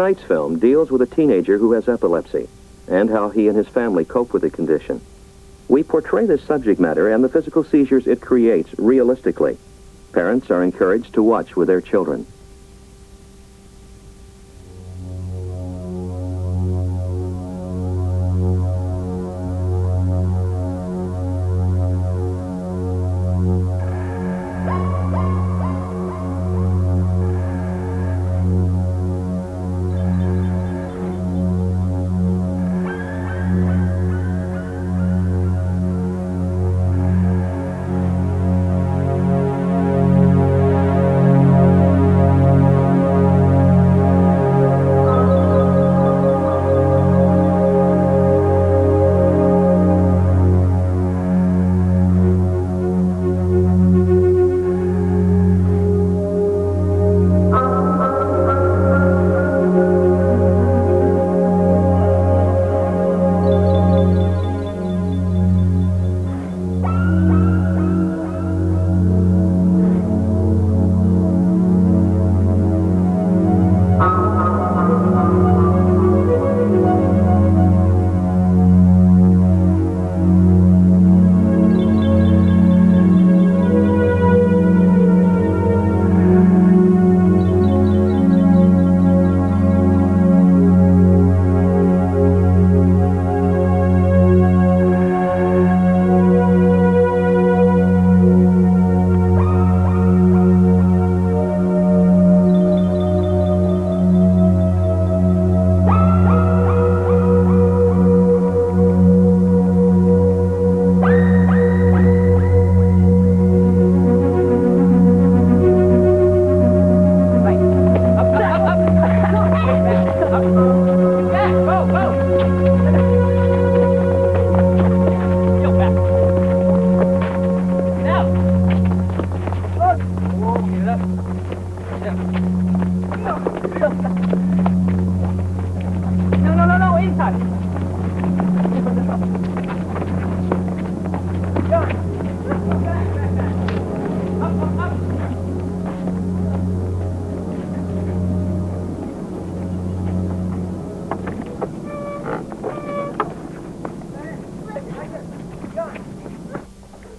Tonight's film deals with a teenager who has epilepsy and how he and his family cope with the condition. We portray this subject matter and the physical seizures it creates realistically. Parents are encouraged to watch with their children.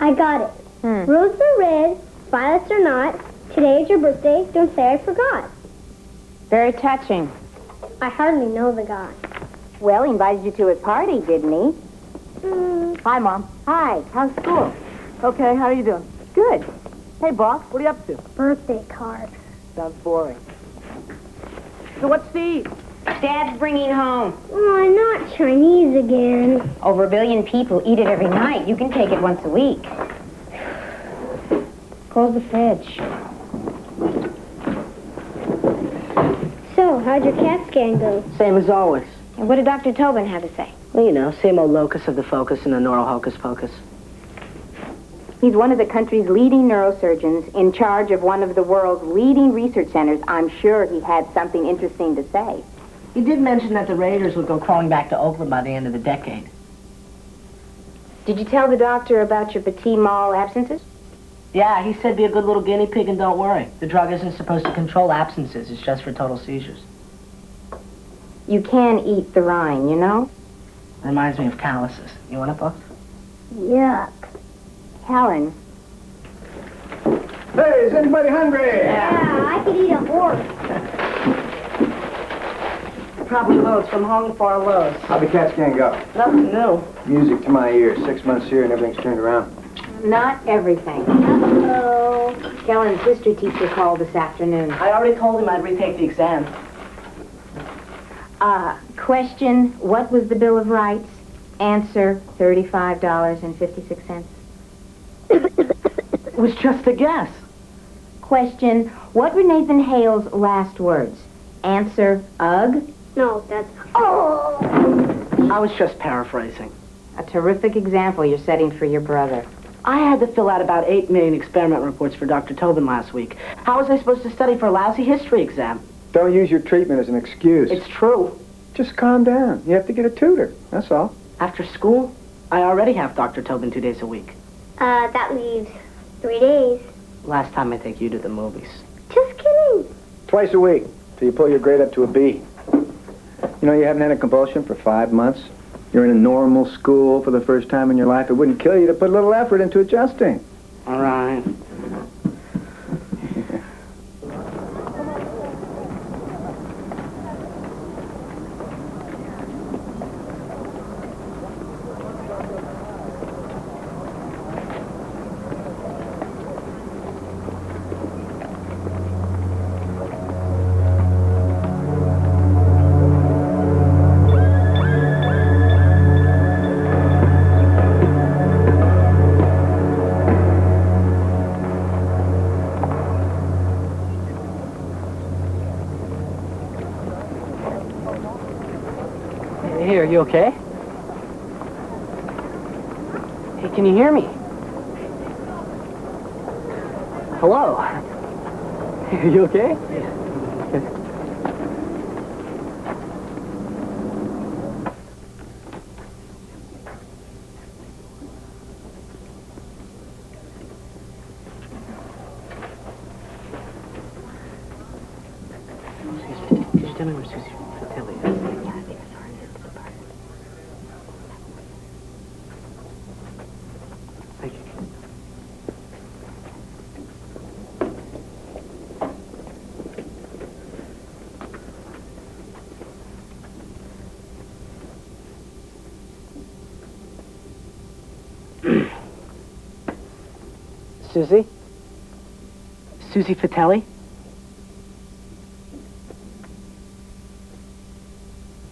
I got it. Roses are red, violets are not. Today is your birthday. Don't say I forgot. Very touching. I hardly know the guy. Well, he invited you to a party, didn't he? Hi, Mom. Hi, how's school? Okay, how are you doing? Good. Hey, boss, what are you up to? Birthday card. Sounds boring. So what's to eat? Dad's bringing home. Oh, not Chinese again. Over 1 billion people eat it every night. You can take it once a week. Close the fridge. So, how'd your CAT scan go? Same as always. And what did Dr. Tobin have to say? Well, you know, same old locus of the focus and the neural hocus pocus. He's one of the country's leading neurosurgeons in charge of one of the world's leading research centers. I'm sure he had something interesting to say. He did mention that the Raiders would go crawling back to Oakland by the end of the decade. Did you tell the doctor about your petit mal absences? Yeah, he said be a good little guinea pig and don't worry. The drug isn't supposed to control absences. It's just for total seizures. You can eat the rind, you know? Reminds me of calluses. You want it, boss? Yuck. Helen. Hey, is anybody hungry? Yeah, I could eat a horse. Probably loads from Hong Far Lows. How'd the CAT scan go? Nothing new. Music to my ears. 6 months here and everything's turned around. Not everything. Uh-oh. Helen's history teacher called this afternoon. I already told him I'd retake the exam. Question, what was the Bill of Rights? Answer, $35.56. It was just a guess. Question, what were Nathan Hale's last words? Answer, ugh. No, that's... Oh! I was just paraphrasing. A terrific example you're setting for your brother. I had to fill out about 8 million experiment reports for Dr. Tobin last week. How was I supposed to study for a lousy history exam? Don't use your treatment as an excuse. It's true. Just calm down. You have to get a tutor. That's all. After school, I already have Dr. Tobin 2 days a week. That leaves 3 days. Last time I take you to the movies. Just kidding. Twice a week, till you pull your grade up to a B. You know, you haven't had a convulsion for 5 months. You're in a normal school for the first time in your life. It wouldn't kill you to put a little effort into adjusting. All right. Hey, are you okay? Hey, can you hear me? Hello? Are you okay? Could you tell me where Susie Fatelli is? Thank you. Susie? Susie Fatelli?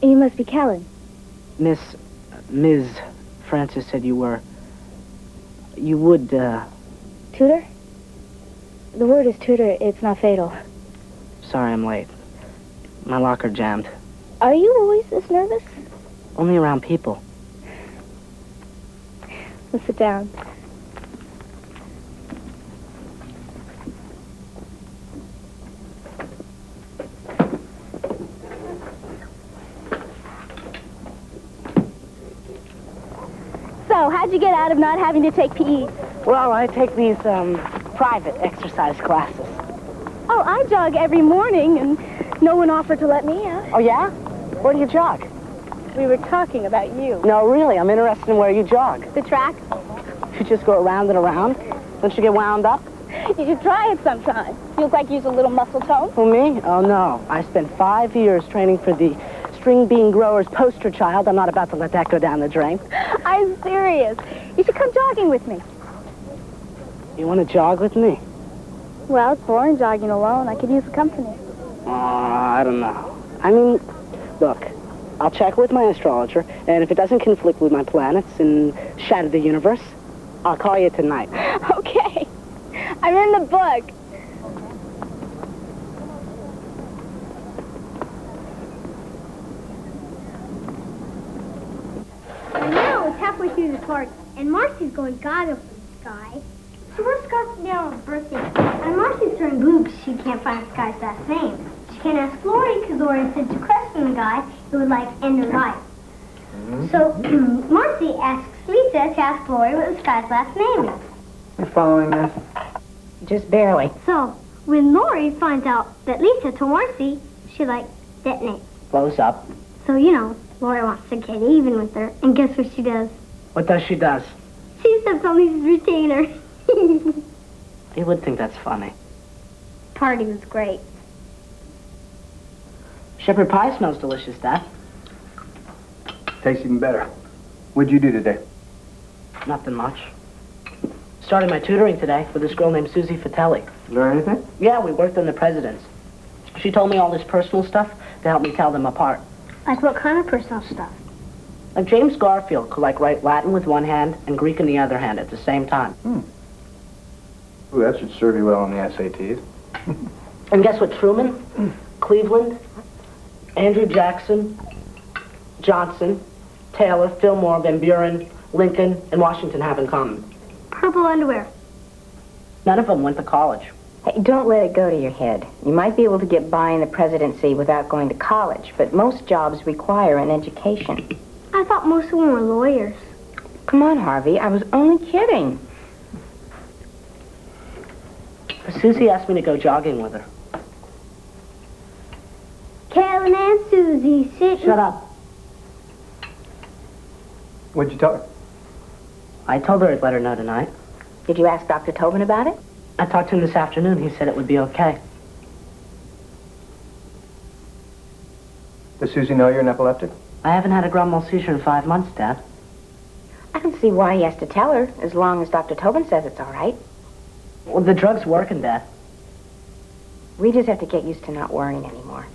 You must be Kellen. Ms. Francis said you were... You would, Tutor? The word is tutor. It's not fatal. Sorry I'm late. My locker jammed. Are you always this nervous? Only around people. Let's sit down. So, how'd you get out of not having to take PE? Well, I take these, private exercise classes. Oh, I jog every morning, and no one offered to let me out. Oh, yeah? Where do you jog? We were talking about you. No, really, I'm interested in where you jog. The track? You just go around and around? Don't you get wound up? You should try it sometime. You look like you use a little muscle tone. Who, me? Oh, no. I spent 5 years training for the string bean grower's poster child. I'm not about to let that go down the drain. I'm serious. You should come jogging with me. You want to jog with me? Well, it's boring jogging alone. I could use the company. I don't know. I mean, look, I'll check with my astrologer, and if it doesn't conflict with my planets and shatter the universe, I'll call you tonight. Okay. I'm in the book. Now it's halfway through the park, and Marcy's going gaga for the sky. So we're Scott's now on her birthday, and Marcy's turning blue because she can't find Sky's last name. She can't ask Lori because Lori said to question the guy who would like end her life. So Marcy asks Lisa to ask Lori what the Sky's last name is. You following this? Just barely. So when Lori finds out that Lisa told Marcy, she detonates. Close up. So Lori wants to get even with her, and guess what she does? What does she does? She steps on Lisa's retainer. You would think that's funny. Party was great. Shepherd pie smells delicious, Dad. Tastes even better. What'd you do today? Nothing much. Started my tutoring today with this girl named Susie Fatelli. Learn anything? Yeah, we worked on the presidents. She told me all this personal stuff to help me tell them apart. Like what kind of personal stuff? Like James Garfield could write Latin with one hand and Greek in the other hand at the same time. Ooh, that should serve you well on the SATs. And guess what Truman, Cleveland, Andrew Jackson, Johnson, Taylor, Fillmore, Van Buren, Lincoln, and Washington have in common? Purple underwear. None of them went to college. Hey, don't let it go to your head. You might be able to get by in the presidency without going to college, but most jobs require an education. I thought most of them were lawyers. Come on, Harvey. I was only kidding. Susie asked me to go jogging with her. Kellen and Susie. Susie, sit. Shut up. What'd you tell her? I told her I'd let her know tonight. Did you ask Dr. Tobin about it? I talked to him this afternoon. He said it would be okay. Does Susie know you're an epileptic? I haven't had a grand mal seizure in 5 months, Dad. I don't see why he has to tell her, as long as Dr. Tobin says it's all right. Well, the drug's working, Dad. We just have to get used to not worrying anymore.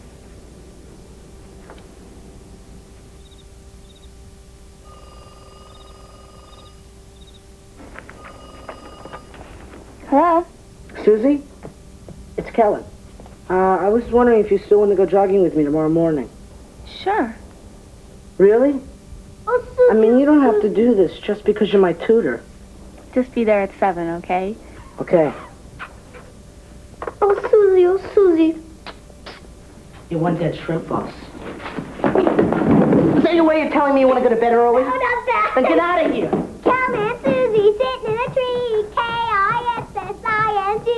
Hello? Susie? It's Kellen. I was wondering if you still want to go jogging with me tomorrow morning. Sure. Really? Oh, Susie. I mean, you don't have to do this just because you're my tutor. Just be there at 7, okay? Okay. Oh, Susie, oh, Susie. You one dead shrimp boss. Is that your way of telling me you want to go to bed early? Oh, not that. Then get out of here. Come and Susie sitting in a tree. K-I-S-S-I-N-G.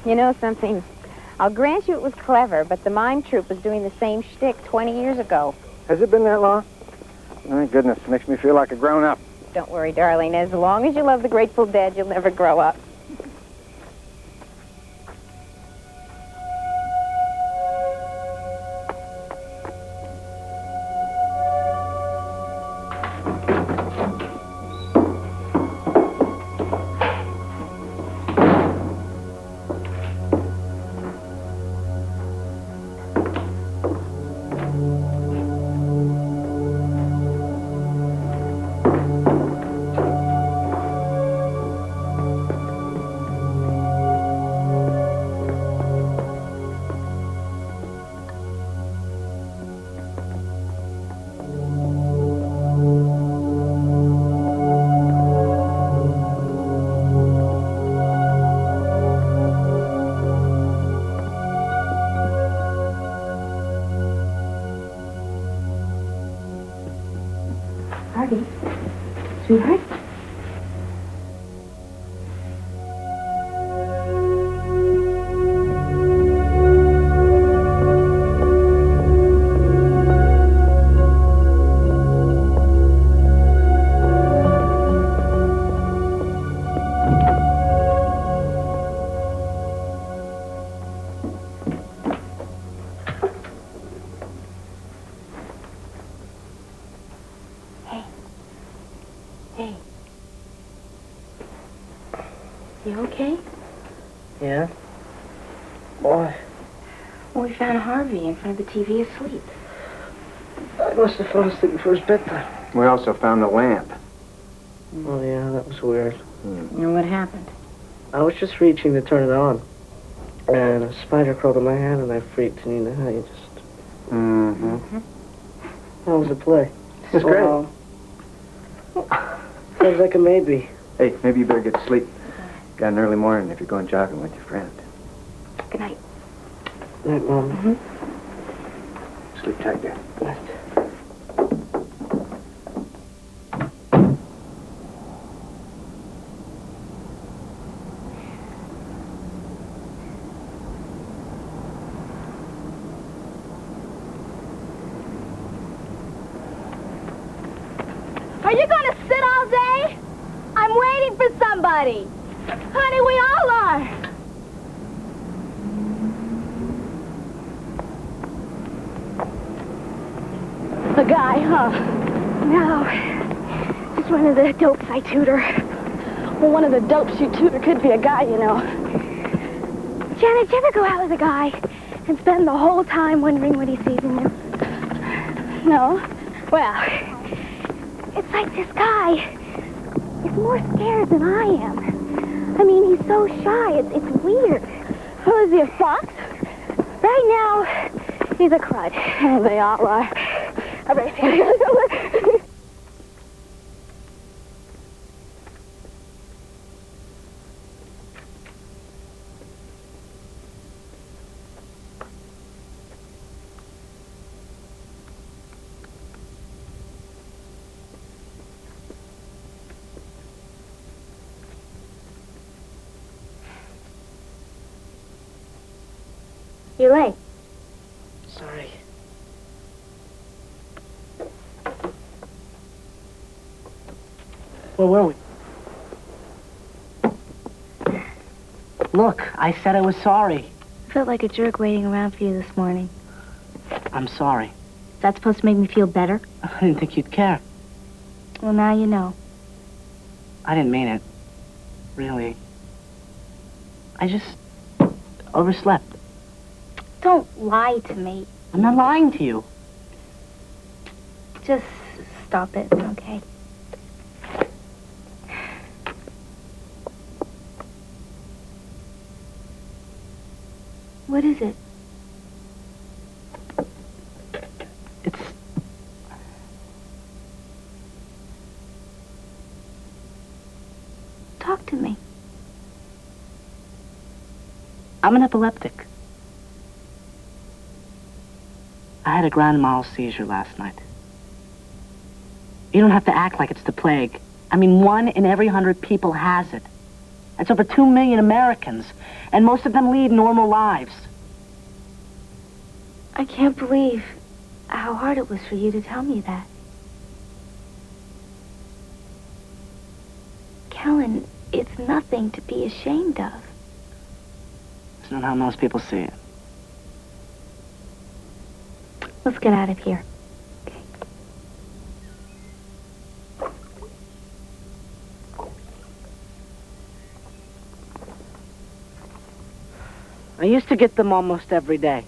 You know something? I'll grant you it was clever, but the mime troupe was doing the same shtick 20 years ago. Has it been that long? My goodness, it makes me feel like a grown-up. Don't worry, darling. As long as you love the Grateful Dead, you'll never grow up. Harvey, sweetheart? Hey. You okay? Yeah? Why? Well, we found Harvey in front of the TV asleep. I must have fallen asleep before his bedtime. We also found the lamp. Oh, yeah, that was weird. And what happened? I was just reaching to turn it on. And a spider crawled in my hand and I freaked, and you know how you just... Mm-hmm. How was the play? It's great. Sounds like a maybe. Hey, maybe you better get to sleep. Got an early morning if you're going jogging with your friend. Good night. Night, Mom. Sleep tight, dear. Night. Are you going to sit all day? I'm waiting for somebody. Honey, we all are. A guy, huh? No. Just one of the dopes I tutor. Well, one of the dopes you tutor could be a guy, you know. Janet, did you ever go out with a guy and spend the whole time wondering what he sees in you? No? Well, it's like this guy is more scared than I am. I mean, he's so shy. It's weird. Oh, is he a fox? Right now, he's a crud. Oh, they all are. All right. You're late. Sorry. Where were we? Look, I said I was sorry. I felt like a jerk waiting around for you this morning. I'm sorry. Is that supposed to make me feel better? I didn't think you'd care. Well, now you know. I didn't mean it. Really. I just overslept. Don't lie to me. I'm not lying to you. Just stop it, okay? What is it? It's... Talk to me. I'm an epileptic. I had a grand mal seizure last night. You don't have to act like it's the plague. I mean, 1 in every 100 people has it. That's over 2 million Americans, and most of them lead normal lives. I can't believe how hard it was for you to tell me that. Kellen, it's nothing to be ashamed of. It's not how most people see it. Let's get out of here. Okay. I used to get them almost every day.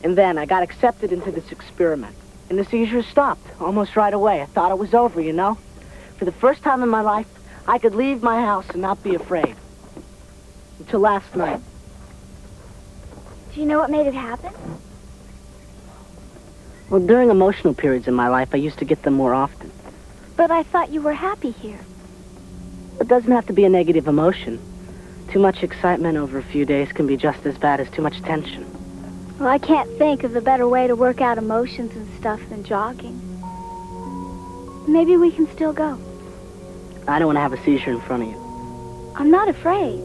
And then I got accepted into this experiment. And the seizures stopped almost right away. I thought it was over, you know? For the first time in my life, I could leave my house and not be afraid. Until last night. Do you know what made it happen? Well, during emotional periods in my life, I used to get them more often. But I thought you were happy here. It doesn't have to be a negative emotion. Too much excitement over a few days can be just as bad as too much tension. Well, I can't think of a better way to work out emotions and stuff than jogging. Maybe we can still go. I don't want to have a seizure in front of you. I'm not afraid.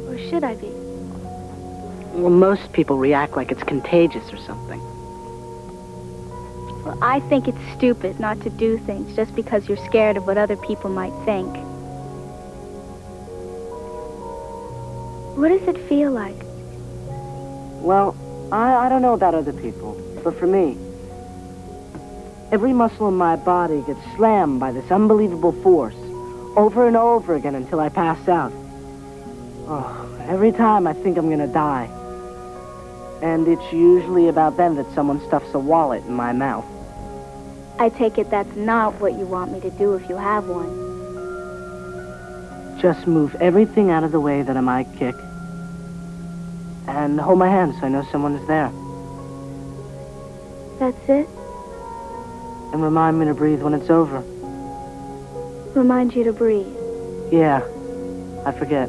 Or should I be? Well, most people react like it's contagious or something. Well, I think it's stupid not to do things just because you're scared of what other people might think. What does it feel like? Well, I don't know about other people, but for me, every muscle in my body gets slammed by this unbelievable force over and over again until I pass out. Oh, every time I think I'm gonna die. And it's usually about then that someone stuffs a wallet in my mouth. I take it that's not what you want me to do if you have one. Just move everything out of the way that I might kick. And hold my hand so I know someone is there. That's it? And remind me to breathe when it's over. Remind you to breathe. Yeah, I forget.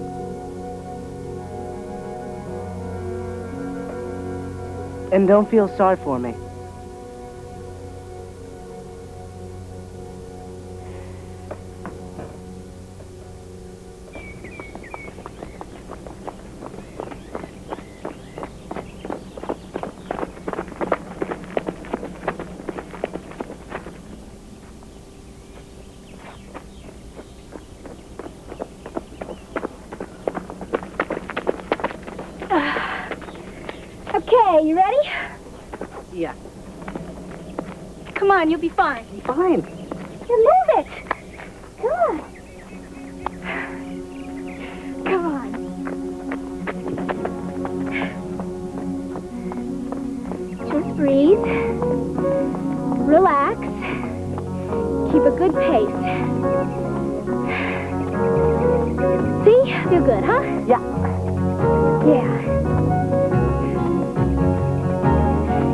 And don't feel sorry for me. Yeah. Come on, you'll be fine. Fine. You move it. Come on. Come on. Just breathe. Relax. Keep a good pace. See? Feel good, huh? Yeah. Yeah.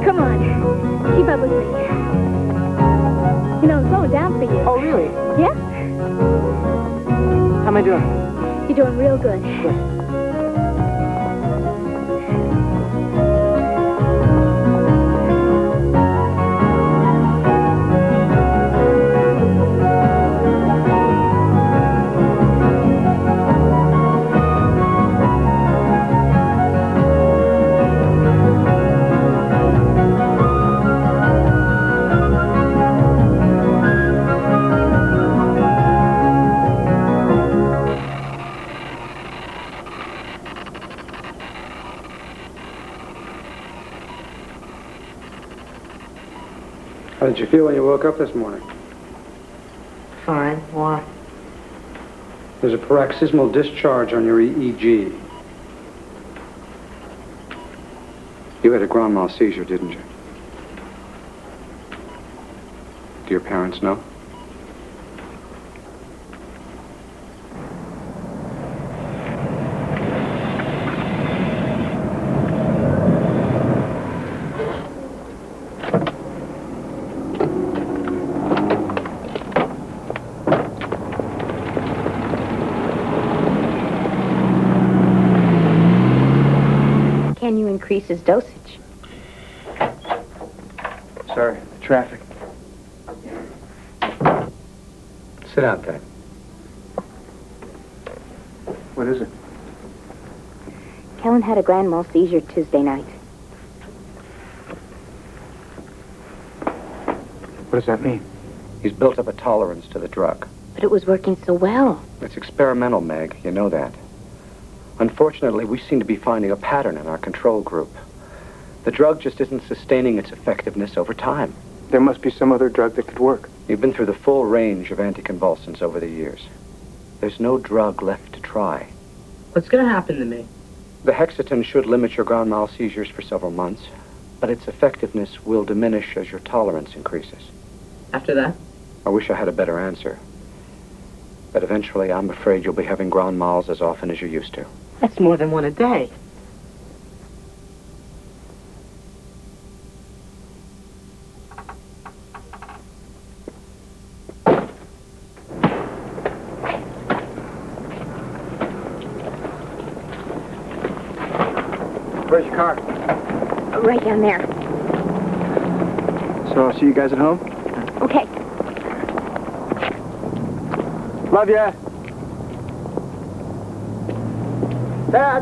Come on. Keep up with me. You know, I'm slowing down for you. Oh, really? Yeah? How am I doing? You're doing real good. Good. How did you feel when you woke up this morning? Fine. Why? There's a paroxysmal discharge on your EEG. You had a grand mal seizure, didn't you? Do your parents know? Can you increase his dosage? Sorry, traffic. Sit down, Ted. What is it? Kellen had a grand mal seizure Tuesday night. What does that mean? He's built up a tolerance to the drug. But it was working so well. It's experimental, Meg. You know that. Unfortunately, we seem to be finding a pattern in our control group. The drug just isn't sustaining its effectiveness over time. There must be some other drug that could work. You've been through the full range of anticonvulsants over the years. There's no drug left to try. What's going to happen to me? The Hexaton should limit your grand mal seizures for several months, but its effectiveness will diminish as your tolerance increases. After that? I wish I had a better answer. But eventually, I'm afraid you'll be having grand mals as often as you used to. That's more than one a day. Where's your car? Right down there. So I'll see you guys at home? Okay. Love ya. Dad!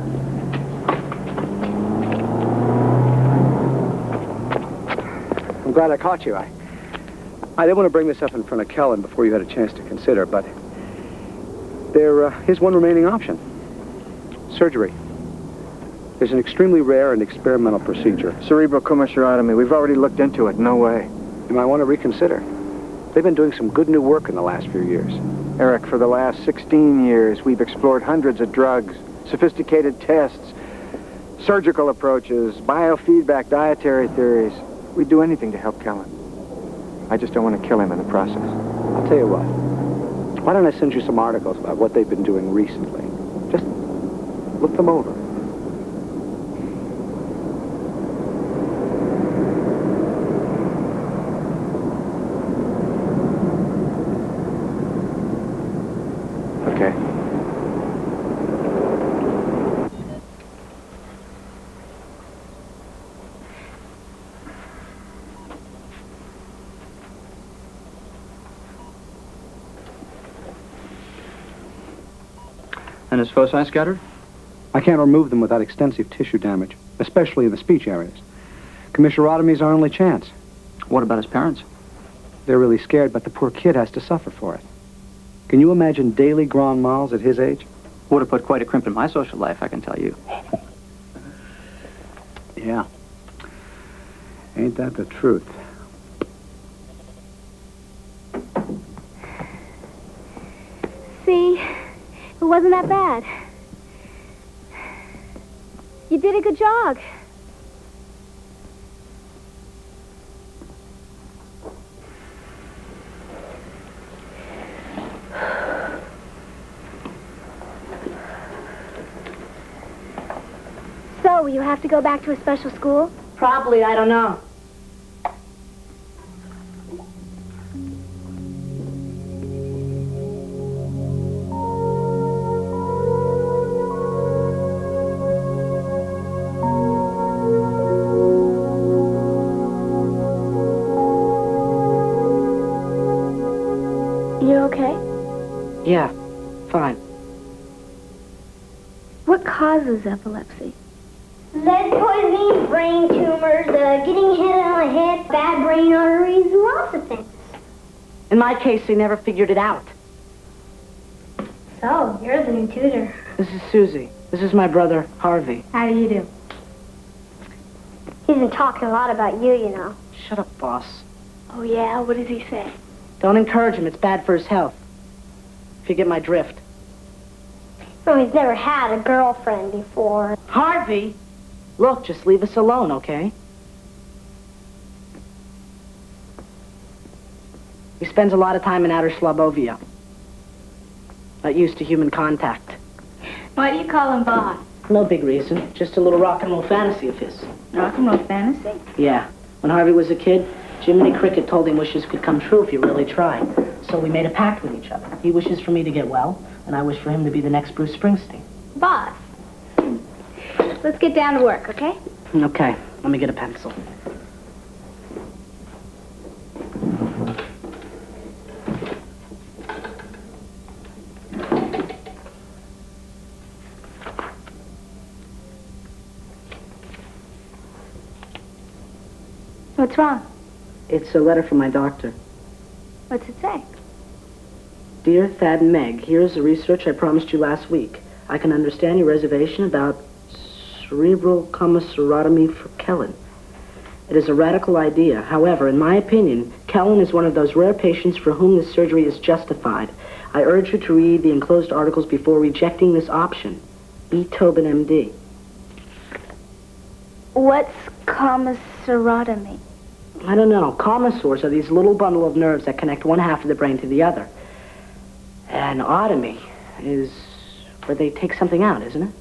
I'm glad I caught you. I didn't want to bring this up in front of Kellen before you had a chance to consider, but there is one remaining option. Surgery. There's an extremely rare and experimental procedure. Cerebral commissurotomy. We've already looked into it. No way. You might want to reconsider. They've been doing some good new work in the last few years. Eric, for the last 16 years, we've explored hundreds of drugs, sophisticated tests, surgical approaches, biofeedback, dietary theories. We'd do anything to help Kellen. I just don't want to kill him in the process. I'll tell you what. Why don't I send you some articles about what they've been doing recently? Just look them over. Okay. And his foci scattered? I can't remove them without extensive tissue damage, especially in the speech areas. Commissurotomy is our only chance. What about his parents? They're really scared, but the poor kid has to suffer for it. Can you imagine daily grand mals at his age? Would have put quite a crimp in my social life, I can tell you. Yeah. Ain't that the truth? See? It wasn't that bad. You did a good jog. So, will you have to go back to a special school? Probably, I don't know. You okay? Yeah, fine. What causes epilepsy? Lead poisoning, brain tumors, getting hit on the head, bad brain arteries, lots of things. In my case, they never figured it out. So, you're the new tutor. This is Susie. This is my brother, Harvey. How do you do? He's been talking a lot about you, you know. Shut up, boss. Oh, yeah? What does he say? Don't encourage him. It's bad for his health. If you get my drift. No, he's never had a girlfriend before. Harvey! Look, just leave us alone, okay? He spends a lot of time in outer Slobovia. Not used to human contact. Why do you call him Bob? No big reason. Just a little rock and roll fantasy of his. Rock and roll fantasy? Yeah. When Harvey was a kid, Jiminy Cricket told him wishes could come true if you really tried. So we made a pact with each other. He wishes for me to get well, and I wish for him to be the next Bruce Springsteen. Boss. Let's get down to work, okay? Okay. Let me get a pencil. What's wrong? It's a letter from my doctor. What's it say? Dear Thad and Meg, here's the research I promised you last week. I can understand your reservation about cerebral commissurotomy for Kellen. It is a radical idea. However, in my opinion, Kellen is one of those rare patients for whom this surgery is justified. I urge you to read the enclosed articles before rejecting this option. E. Tobin, M.D. What's commissurotomy? I don't know. Commissures are these little bundle of nerves that connect one half of the brain to the other. An otomy is where they take something out, isn't it?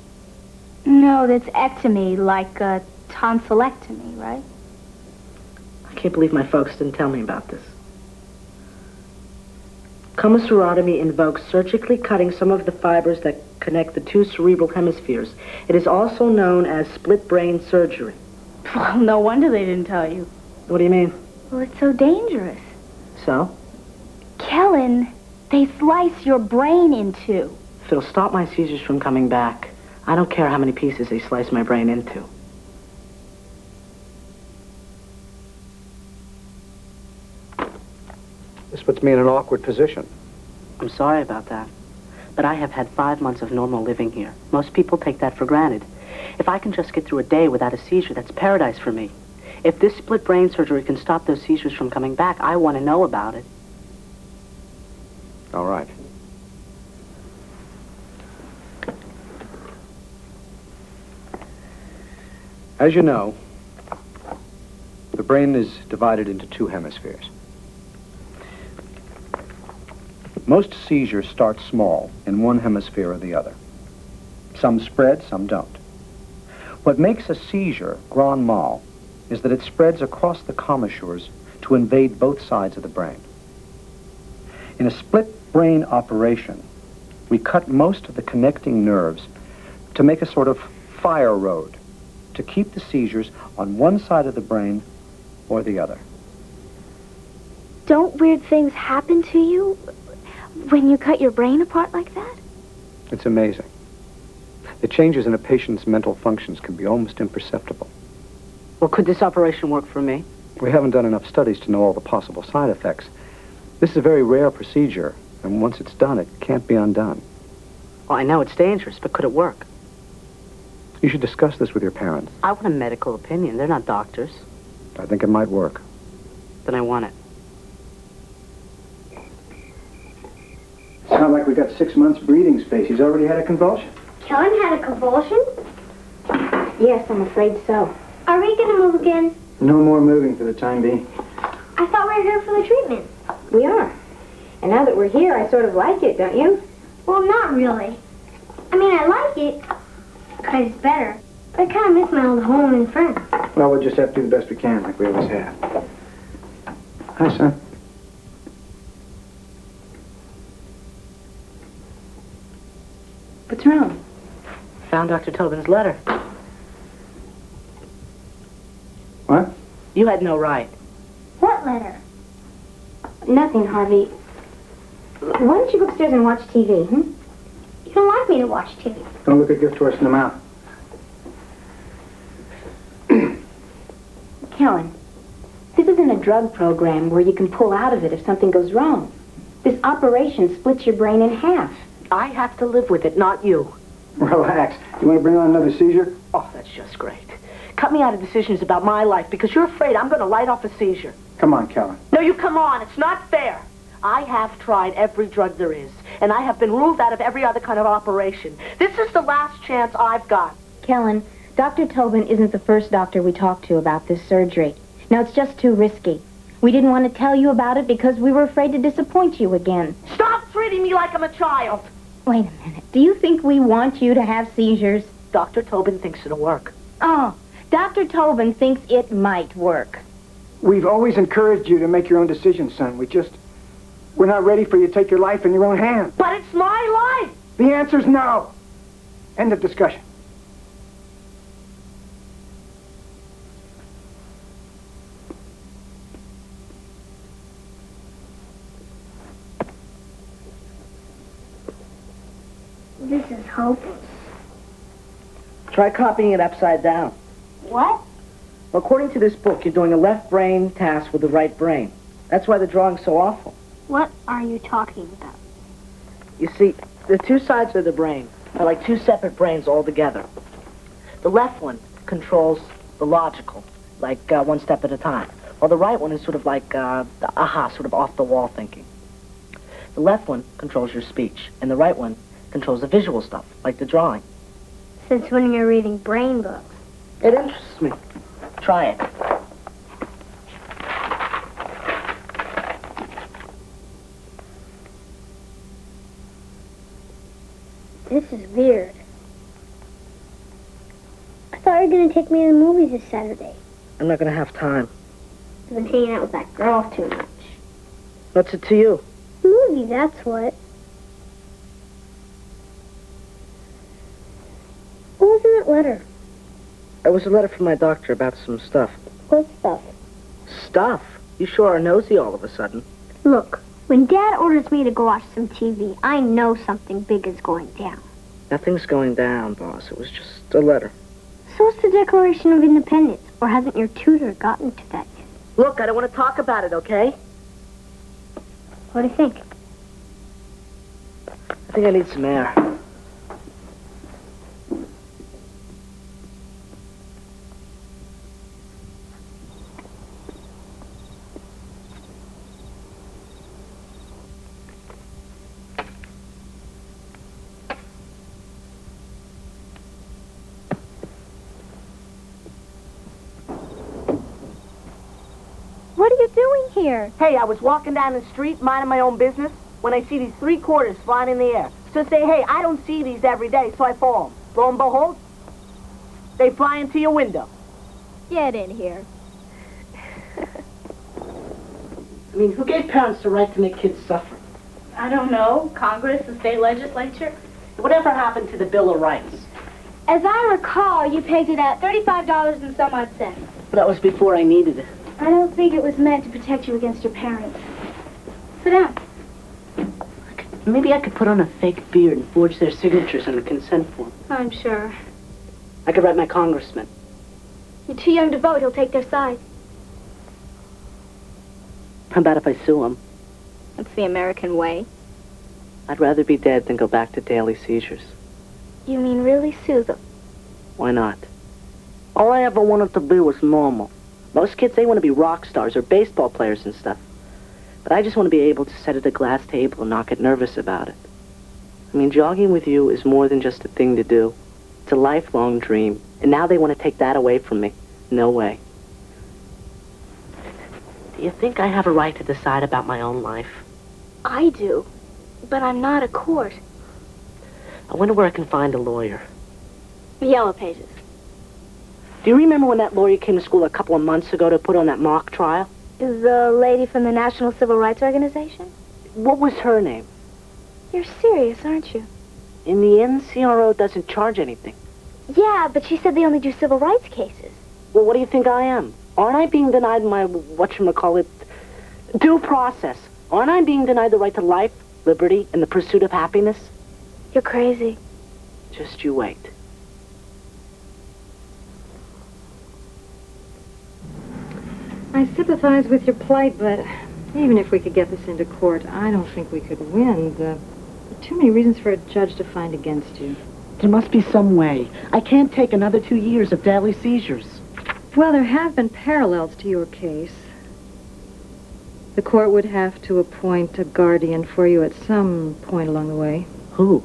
No, that's ectomy, like a tonsillectomy, right? I can't believe my folks didn't tell me about this. Commissurotomy invokes surgically cutting some of the fibers that connect the two cerebral hemispheres. It is also known as split brain surgery. Well, no wonder they didn't tell you. What do you mean? Well, it's so dangerous. So? Kellen, they slice your brain in two. If it'll stop my seizures from coming back, I don't care how many pieces they slice my brain into. This puts me in an awkward position. I'm sorry about that. But I have had 5 months of normal living here. Most people take that for granted. If I can just get through a day without a seizure, that's paradise for me. If this split brain surgery can stop those seizures from coming back, I want to know about it. All right. As you know, the brain is divided into two hemispheres. Most seizures start small in one hemisphere or the other. Some spread, some don't. What makes a seizure grand mal is that it spreads across the commissures to invade both sides of the brain. In a split brain operation, we cut most of the connecting nerves to make a sort of fire road to keep the seizures on one side of the brain or the other. Don't weird things happen to you when you cut your brain apart like that? It's amazing. The changes in a patient's mental functions can be almost imperceptible. Well, could this operation work for me? We haven't done enough studies to know all the possible side effects. This is a very rare procedure, and once it's done, it can't be undone. Well, I know it's dangerous, but could it work? You should discuss this with your parents. I want a medical opinion. They're not doctors. I think it might work. Then I want it. Sounds like we got 6 months breathing space. He's already had a convulsion. Kellen had a convulsion? Yes, I'm afraid so. Are we going to move again? No more moving for the time being. I thought we were here for the treatment. We are. And now that we're here, I sort of like it, don't you? Well, not really. I mean, I like it, because it's better. But I kind of miss my old home and friends. Well, we'll just have to do the best we can, like we always have. Hi, son. What's wrong? Found Dr. Tobin's letter. What? You had no right. What letter? Nothing, Harvey. Why don't you go upstairs and watch TV, You don't like me to watch TV. Don't look a gift horse in the mouth. Kellen, this isn't a drug program where you can pull out of it if something goes wrong. This operation splits your brain in half. I have to live with it, not you. Relax. You want to bring on another seizure? Oh, that's just great. Cut me out of decisions about my life because you're afraid I'm going to light off a seizure. Come on, Kellen. No, you come on. It's not fair. I have tried every drug there is, and I have been ruled out of every other kind of operation. This is the last chance I've got. Kellen, Dr. Tobin isn't the first doctor we talked to about this surgery. Now, it's just too risky. We didn't want to tell you about it because we were afraid to disappoint you again. Stop treating me like I'm a child. Wait a minute. Do you think we want you to have seizures? Dr. Tobin thinks it'll work. Oh, Dr. Tobin thinks it might work. We've always encouraged you to make your own decisions, son. We're not ready for you to take your life in your own hands. But it's my life. The answer's no. End of discussion. This is hopeless. Try copying it upside down. What? According to this book, you're doing a left brain task with the right brain. That's why the drawing's so awful. What are you talking about? You see, the two sides of the brain are like two separate brains altogether. The left one controls the logical, like one step at a time, while the right one is sort of like the sort of off-the-wall thinking. The left one controls your speech, and the right one controls the visual stuff, like the drawing. Since when you're reading brain books? It interests me. Try it. This is weird. I thought you were going to take me to the movies this Saturday. I'm not going to have time. I've been hanging out with that girl too much. What's it to you? Movie, that's what. What was in that letter? It was a letter from my doctor about some stuff. What stuff? Stuff? You sure are nosy all of a sudden. Look, when Dad orders me to go watch some TV, I know something big is going down. Nothing's going down, boss. It was just a letter. So what's the Declaration of Independence? Or hasn't your tutor gotten to that yet? Look, I don't want to talk about it, okay? What do you think? I think I need some air. What are you doing here? Hey, I was walking down the street, minding my own business, when I see these 3/4 flying in the air. So say, hey, I don't see these every day, so I fall 'em. Lo and behold, they fly into your window. Get in here. I mean, who gave parents the right to make kids suffer? I don't know. Congress, the state legislature? Whatever happened to the Bill of Rights? As I recall, you pegged it at $35 and some odd cents. That was before I needed it. I don't think it was meant to protect you against your parents. Sit down. Maybe I could put on a fake beard and forge their signatures on the consent form. I'm sure. I could write my congressman. You're too young to vote. He'll take their side. How about if I sue him? That's the American way. I'd rather be dead than go back to daily seizures. You mean really sue them? Why not? All I ever wanted to be was normal. Most kids, they want to be rock stars or baseball players and stuff. But I just want to be able to sit at a glass table and not get nervous about it. I mean, jogging with you is more than just a thing to do. It's a lifelong dream. And now they want to take that away from me. No way. Do you think I have a right to decide about my own life? I do, but I'm not a court. I wonder where I can find a lawyer. Yellow Pages. Do you remember when that lawyer came to school a couple of months ago to put on that mock trial? The lady from the National Civil Rights Organization? What was her name? You're serious, aren't you? And the NCRO doesn't charge anything. Yeah, but she said they only do civil rights cases. Well, what do you think I am? Aren't I being denied my, whatchamacallit, due process? Aren't I being denied the right to life, liberty, and the pursuit of happiness? You're crazy. Just you wait. I sympathize with your plight, but even if we could get this into court, I don't think we could win. There are too many reasons for a judge to find against you. There must be some way. I can't take another 2 years of deadly seizures. Well, there have been parallels to your case. The court would have to appoint a guardian for you at some point along the way. Who?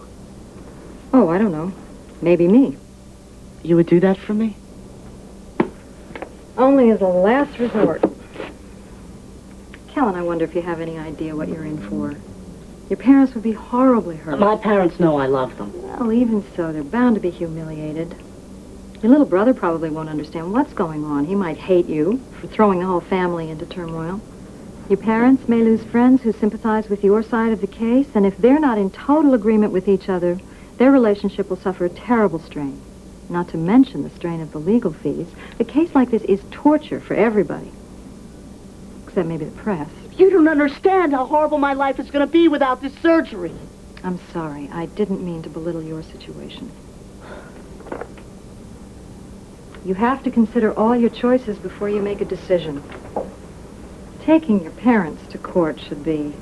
Oh, I don't know. Maybe me. You would do that for me? Only as a last resort. Kellen, I wonder if you have any idea what you're in for. Your parents would be horribly hurt. My parents know I love them. Well, even so, they're bound to be humiliated. Your little brother probably won't understand what's going on. He might hate you for throwing the whole family into turmoil. Your parents may lose friends who sympathize with your side of the case, and if they're not in total agreement with each other, their relationship will suffer a terrible strain. Not to mention the strain of the legal fees. A case like this is torture for everybody. Except maybe the press. You don't understand how horrible my life is going to be without this surgery. I'm sorry. I didn't mean to belittle your situation. You have to consider all your choices before you make a decision. Taking your parents to court should be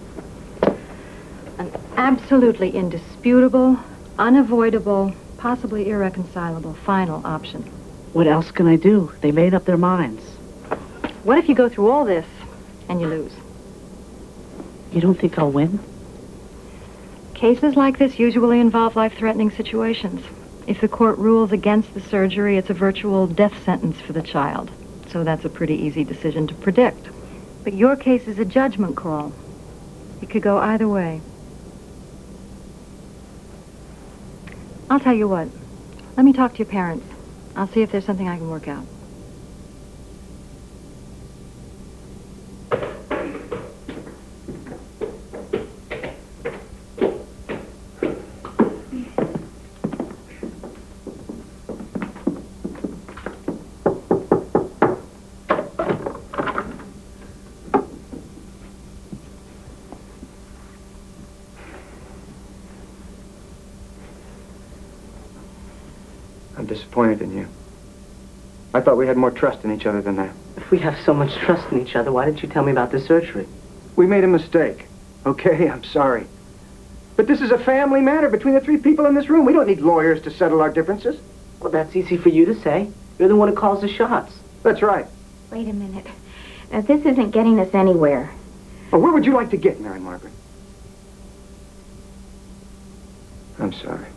an absolutely indisputable, unavoidable, possibly irreconcilable final option. What else can I do? They made up their minds. What if you go through all this and you lose? You don't think I'll win? Cases like this usually involve life-threatening situations. If the court rules against the surgery, it's a virtual death sentence for the child. So that's a pretty easy decision to predict. But your case is a judgment call. It could go either way. I'll tell you what. Let me talk to your parents. I'll see if there's something I can work out. I'm disappointed in you. I thought we had more trust in each other than that. If we have so much trust in each other, why didn't you tell me about the surgery? We made a mistake. Okay, I'm sorry. But this is a family matter between the three people in this room. We don't need lawyers to settle our differences. Well, that's easy for you to say. You're the one who calls the shots. That's right. Wait a minute. Now, this isn't getting us anywhere. Well, where would you like to get, Mary Margaret? I'm sorry.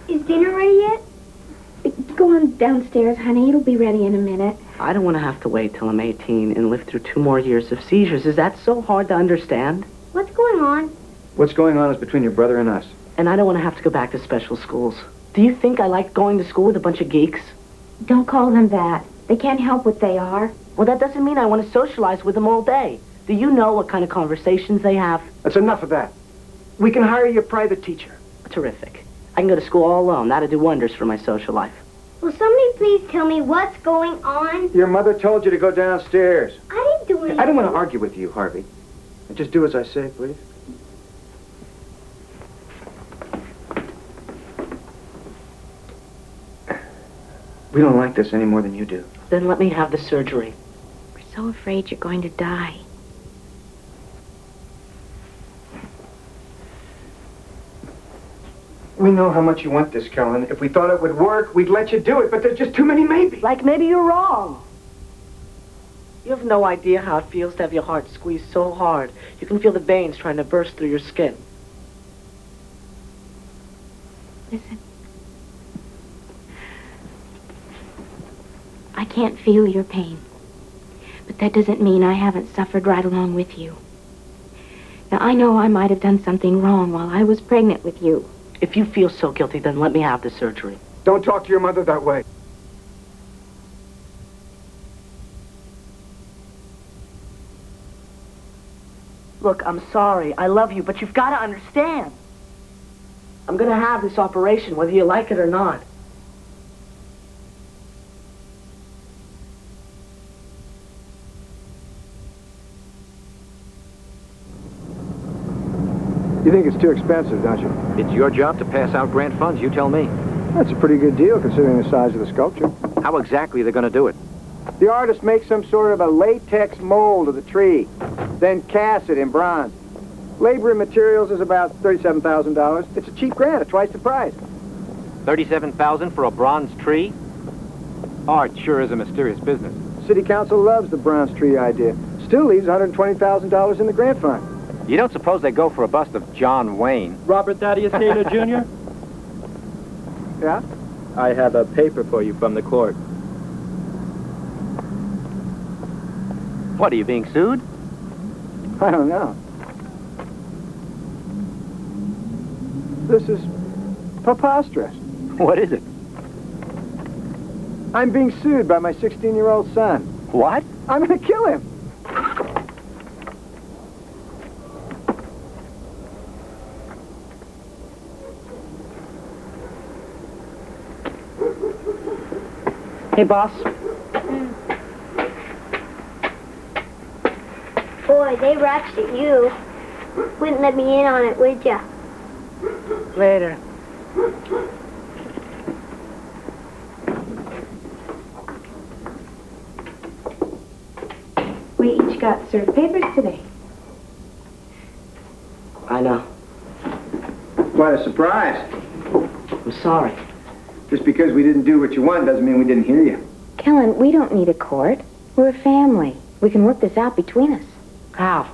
Is dinner ready yet? Go on downstairs, honey. It'll be ready in a minute. I don't want to have to wait till I'm 18 and live through 2 more years of seizures. Is that so hard to understand? What's going on? What's going on is between your brother and us. And I don't want to have to go back to special schools. Do you think I like going to school with a bunch of geeks? Don't call them that. They can't help what they are. Well, that doesn't mean I want to socialize with them all day. Do you know what kind of conversations they have? That's enough of that. We can hire you a private teacher. Terrific. I can go to school all alone. That'd do wonders for my social life. Will somebody please tell me what's going on? Your mother told you to go downstairs. I didn't do anything. I don't want to argue with you, Harvey. Just do as I say, please. We don't like this any more than you do. Then let me have the surgery. We're so afraid you're going to die. We know how much you want this, Kellen. If we thought it would work, we'd let you do it, but there's just too many maybes. Like maybe you're wrong. You have no idea how it feels to have your heart squeezed so hard. You can feel the veins trying to burst through your skin. Listen. I can't feel your pain. But that doesn't mean I haven't suffered right along with you. Now, I know I might have done something wrong while I was pregnant with you. If you feel so guilty, then let me have the surgery. Don't talk to your mother that way. Look, I'm sorry. I love you, but you've got to understand. I'm going to have this operation, whether you like it or not. You think it's too expensive, don't you? It's your job to pass out grant funds. You tell me. That's a pretty good deal, considering the size of the sculpture. How exactly are they going to do it? The artist makes some sort of a latex mold of the tree, then casts it in bronze. Labor and materials is about $37,000. It's a cheap grant, at twice the price. $37,000 for a bronze tree? Art sure is a mysterious business. City Council loves the bronze tree idea. Still leaves $120,000 in the grant fund. You don't suppose they go for a bust of John Wayne? Robert Thaddeus Taylor, Jr.? Yeah? I have a paper for you from the court. What, are you being sued? I don't know. This is preposterous. What is it? I'm being sued by my 16-year-old son. What? I'm going to kill him. Hey, boss. Boy, they rushed at you. Wouldn't let me in on it, would ya? Later. We each got served papers today. I know. What a surprise. I'm sorry. Just because we didn't do what you want doesn't mean we didn't hear you. Kellen, we don't need a court. We're a family. We can work this out between us. How?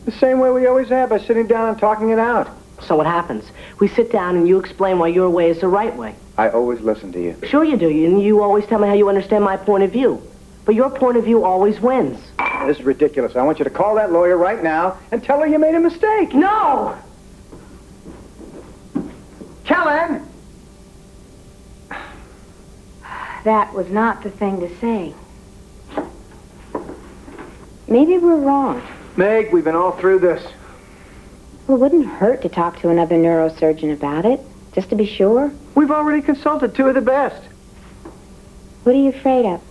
The same way we always have, by sitting down and talking it out. So what happens? We sit down and you explain why your way is the right way. I always listen to you. Sure you do, and you always tell me how you understand my point of view. But your point of view always wins. This is ridiculous. I want you to call that lawyer right now and tell her you made a mistake. No! Kellen! That was not the thing to say. Maybe we're wrong. Meg, we've been all through this. Well, it wouldn't hurt to talk to another neurosurgeon about it, just to be sure. We've already consulted two of the best. What are you afraid of?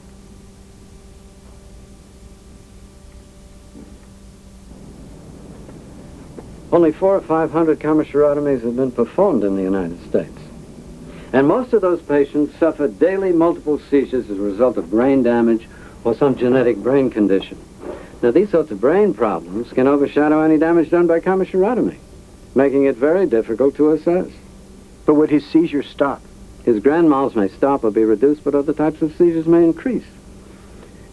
Only 400 or 500 commissurotomies have been performed in the United States. And most of those patients suffer daily multiple seizures as a result of brain damage or some genetic brain condition. Now, these sorts of brain problems can overshadow any damage done by commissurotomy, making it very difficult to assess. But would his seizures stop? His grand mal may stop or be reduced, but other types of seizures may increase.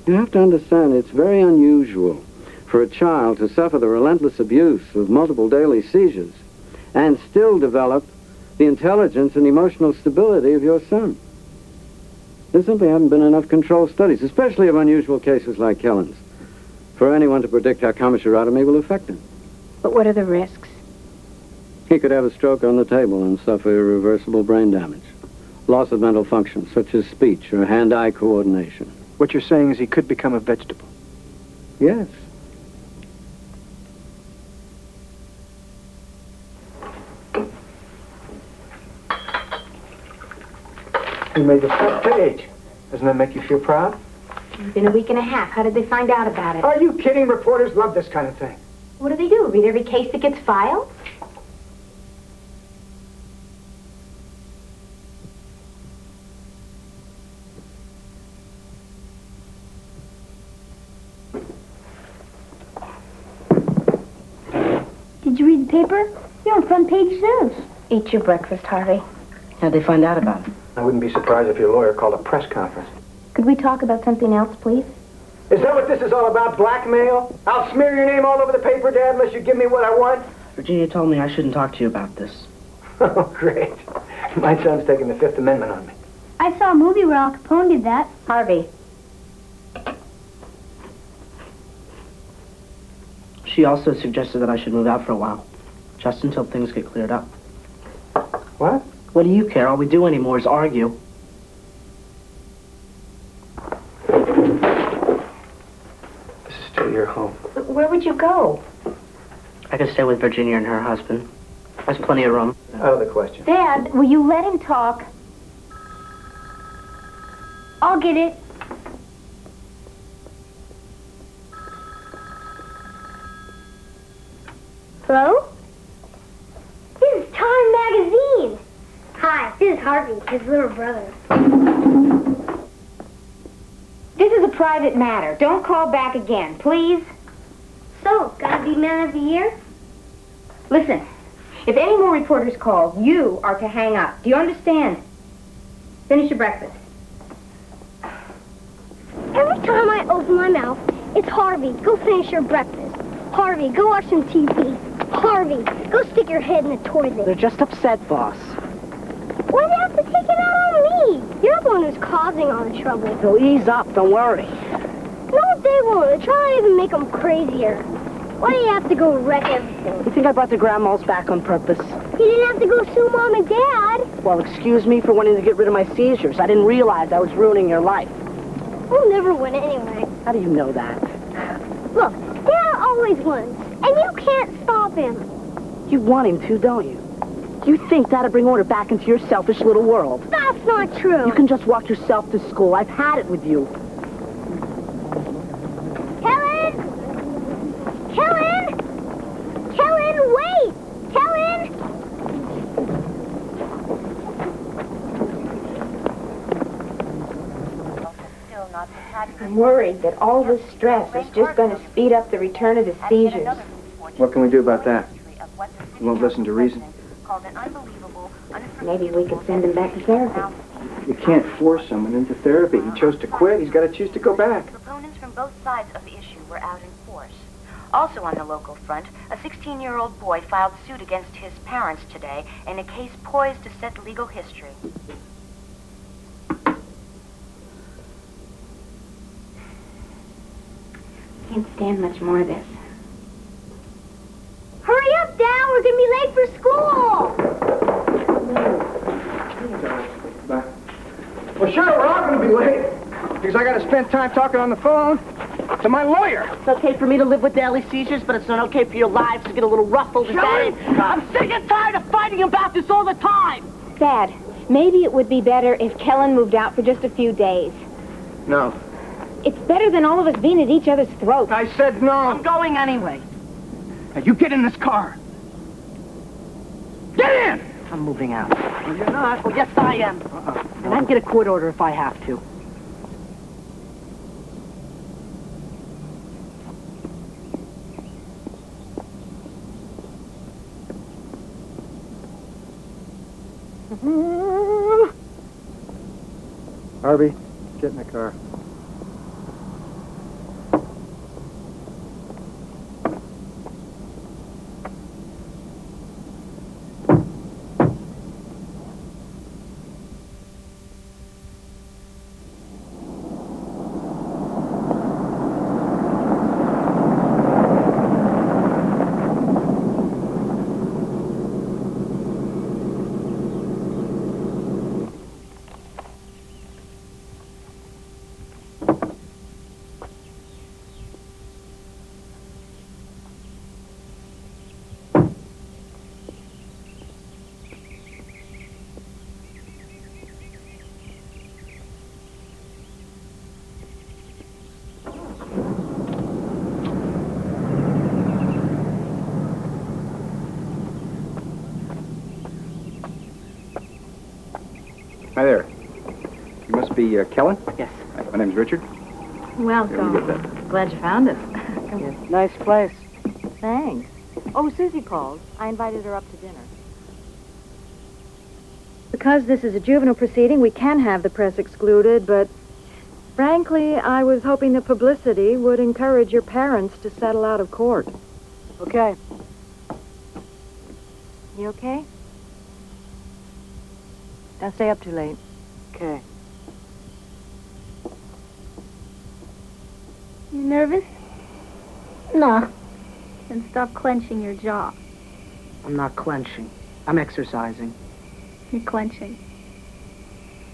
You have to understand it's very unusual for a child to suffer the relentless abuse of multiple daily seizures and still develop the intelligence and emotional stability of your son. There simply haven't been enough control studies, especially of unusual cases like Kellen's, for anyone to predict how commissurotomy will affect him. But what are the risks? He could have a stroke on the table and suffer irreversible brain damage, loss of mental function, such as speech or hand-eye coordination. What you're saying is he could become a vegetable. Yes. He made the front page. Doesn't that make you feel proud? It's been a week and a half. How did they find out about it? Are you kidding? Reporters love this kind of thing. What do? Read every case that gets filed? Did you read the paper? You're on front page news. Eat your breakfast, Harvey. How'd they find out about it? I wouldn't be surprised if your lawyer called a press conference. Could we talk about something else, please? Is that what this is all about, blackmail? I'll smear your name all over the paper, Dad, unless you give me what I want. Virginia told me I shouldn't talk to you about this. Oh, great. My son's taking the Fifth Amendment on me. I saw a movie where Al Capone did that. Harvey. She also suggested that I should move out for a while, just until things get cleared up. What? What do you care? All we do anymore is argue. This is still your home. Where would you go? I could stay with Virginia and her husband. There's plenty of room. Out of the question. Dad, will you let him talk? I'll get it. Hello? This is Time Magazine. Hi, this is Harvey, his little brother. This is a private matter. Don't call back again, please. So, gotta be Man of the Year? Listen, if any more reporters call, you are to hang up. Do you understand? Finish your breakfast. Every time I open my mouth, it's Harvey, go finish your breakfast. Harvey, go watch some TV. Harvey, go stick your head in the toilet. They're just upset, boss. Why do you have to take it out on me? You're the one who's causing all the trouble. They'll ease up, don't worry. No, they won't. They're trying to even make them crazier. Why do you have to go wreck everything? You think I brought the grandmas back on purpose? You didn't have to go sue Mom and Dad. Well, excuse me for wanting to get rid of my seizures. I didn't realize I was ruining your life. We'll never win anyway. How do you know that? Look, Dad always wins, and you can't stop him. You want him to, don't you? You think that'll bring order back into your selfish little world? That's not true. You can just walk yourself to school. I've had it with you. Kellen! Kellen! Kellen, wait! Kellen! I'm worried that all this stress is just going to speed up the return of the seizures. What can we do about that? You won't listen to reason. Maybe we could send him back to therapy. You can't force someone into therapy. He chose to quit. He's got to choose to go back. Proponents from both sides of the issue were out in force. Also on the local front, a 16-year-old boy filed suit against his parents today in a case poised to set legal history. Can't stand much more of this. Hurry up, Dad! We're gonna be late for school! Bye. Well, sure, we're all going to be late. Because I got to spend time talking on the phone to my lawyer. It's okay for me to live with daily seizures, but it's not okay for your lives to get a little ruffled today. I'm sick and tired of fighting about this all the time. Dad, maybe it would be better if Kellen moved out for just a few days. No. It's better than all of us being at each other's throats. I said no. I'm going anyway. Now, you get in this car. Get in! I'm moving out. No, you're not. Well, yes, I am. And I can get a court order if I have to. Harvey, get in the car. Hi there. You must be Kellen? Yes. Hi, my name's Richard. Welcome. Here, we get that. Glad you found us. Yes, nice place. Thanks. Oh, Susie called. I invited her up to dinner. Because this is a juvenile proceeding, we can have the press excluded, but frankly, I was hoping that publicity would encourage your parents to settle out of court. Okay. You okay? Don't stay up too late. Okay. You nervous? No. Then stop clenching your jaw. I'm not clenching. I'm exercising. You're clenching.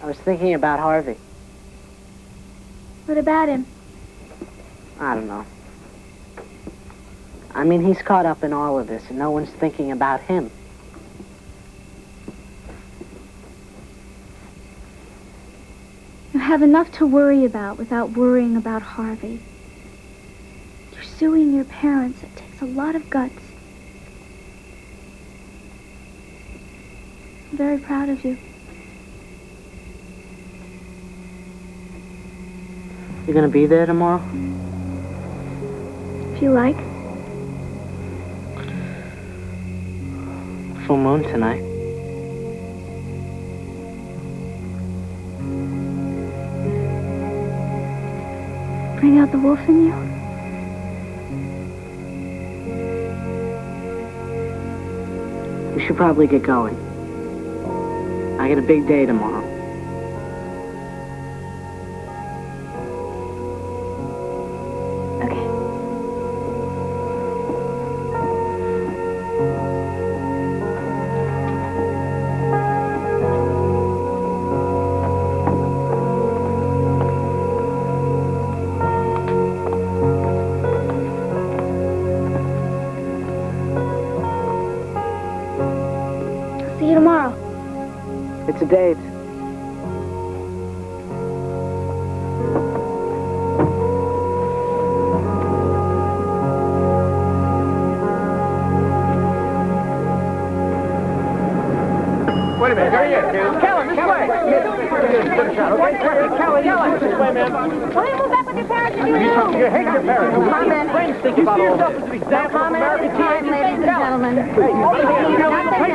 I was thinking about Harvey. What about him? I don't know. I mean, he's caught up in all of this, and no one's thinking about him. You have enough to worry about without worrying about Harvey. You're suing your parents. It takes a lot of guts. I'm very proud of you. You gonna be there tomorrow? If you like. Full moon tonight. Bring out the wolf in you. We should probably get going. I got a big day tomorrow. Okay. See you tomorrow. It's a date. Wait a minute, here he is. Kellen, this way. Kellen, this way, man. Will you move back with your parents and You hate your parents. No comment. Friends think about all this. No comment at this time, ladies and gentlemen. Nothing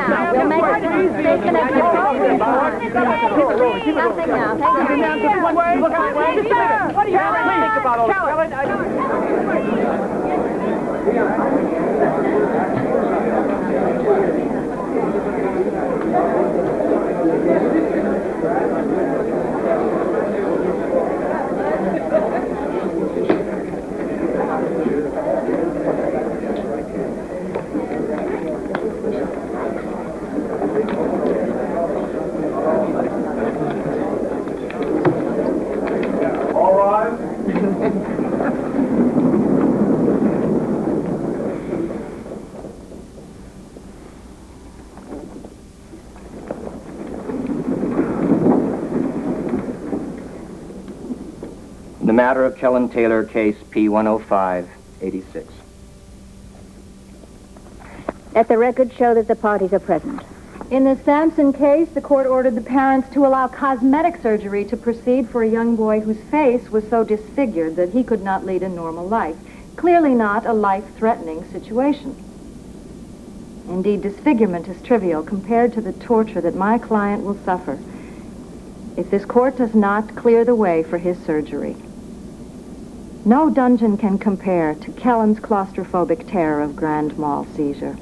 now. We'll make our decision at the appropriate time. Nothing now. Thank you. Look out, Wayne. What do you think about all this? All right. The matter of Kellen Taylor, case P105-86. Let the record show that the parties are present. In the Sampson case, the court ordered the parents to allow cosmetic surgery to proceed for a young boy whose face was so disfigured that he could not lead a normal life. Clearly not a life-threatening situation. Indeed, disfigurement is trivial compared to the torture that my client will suffer if this court does not clear the way for his surgery. No dungeon can compare to Kellen's claustrophobic terror of grand mal seizure.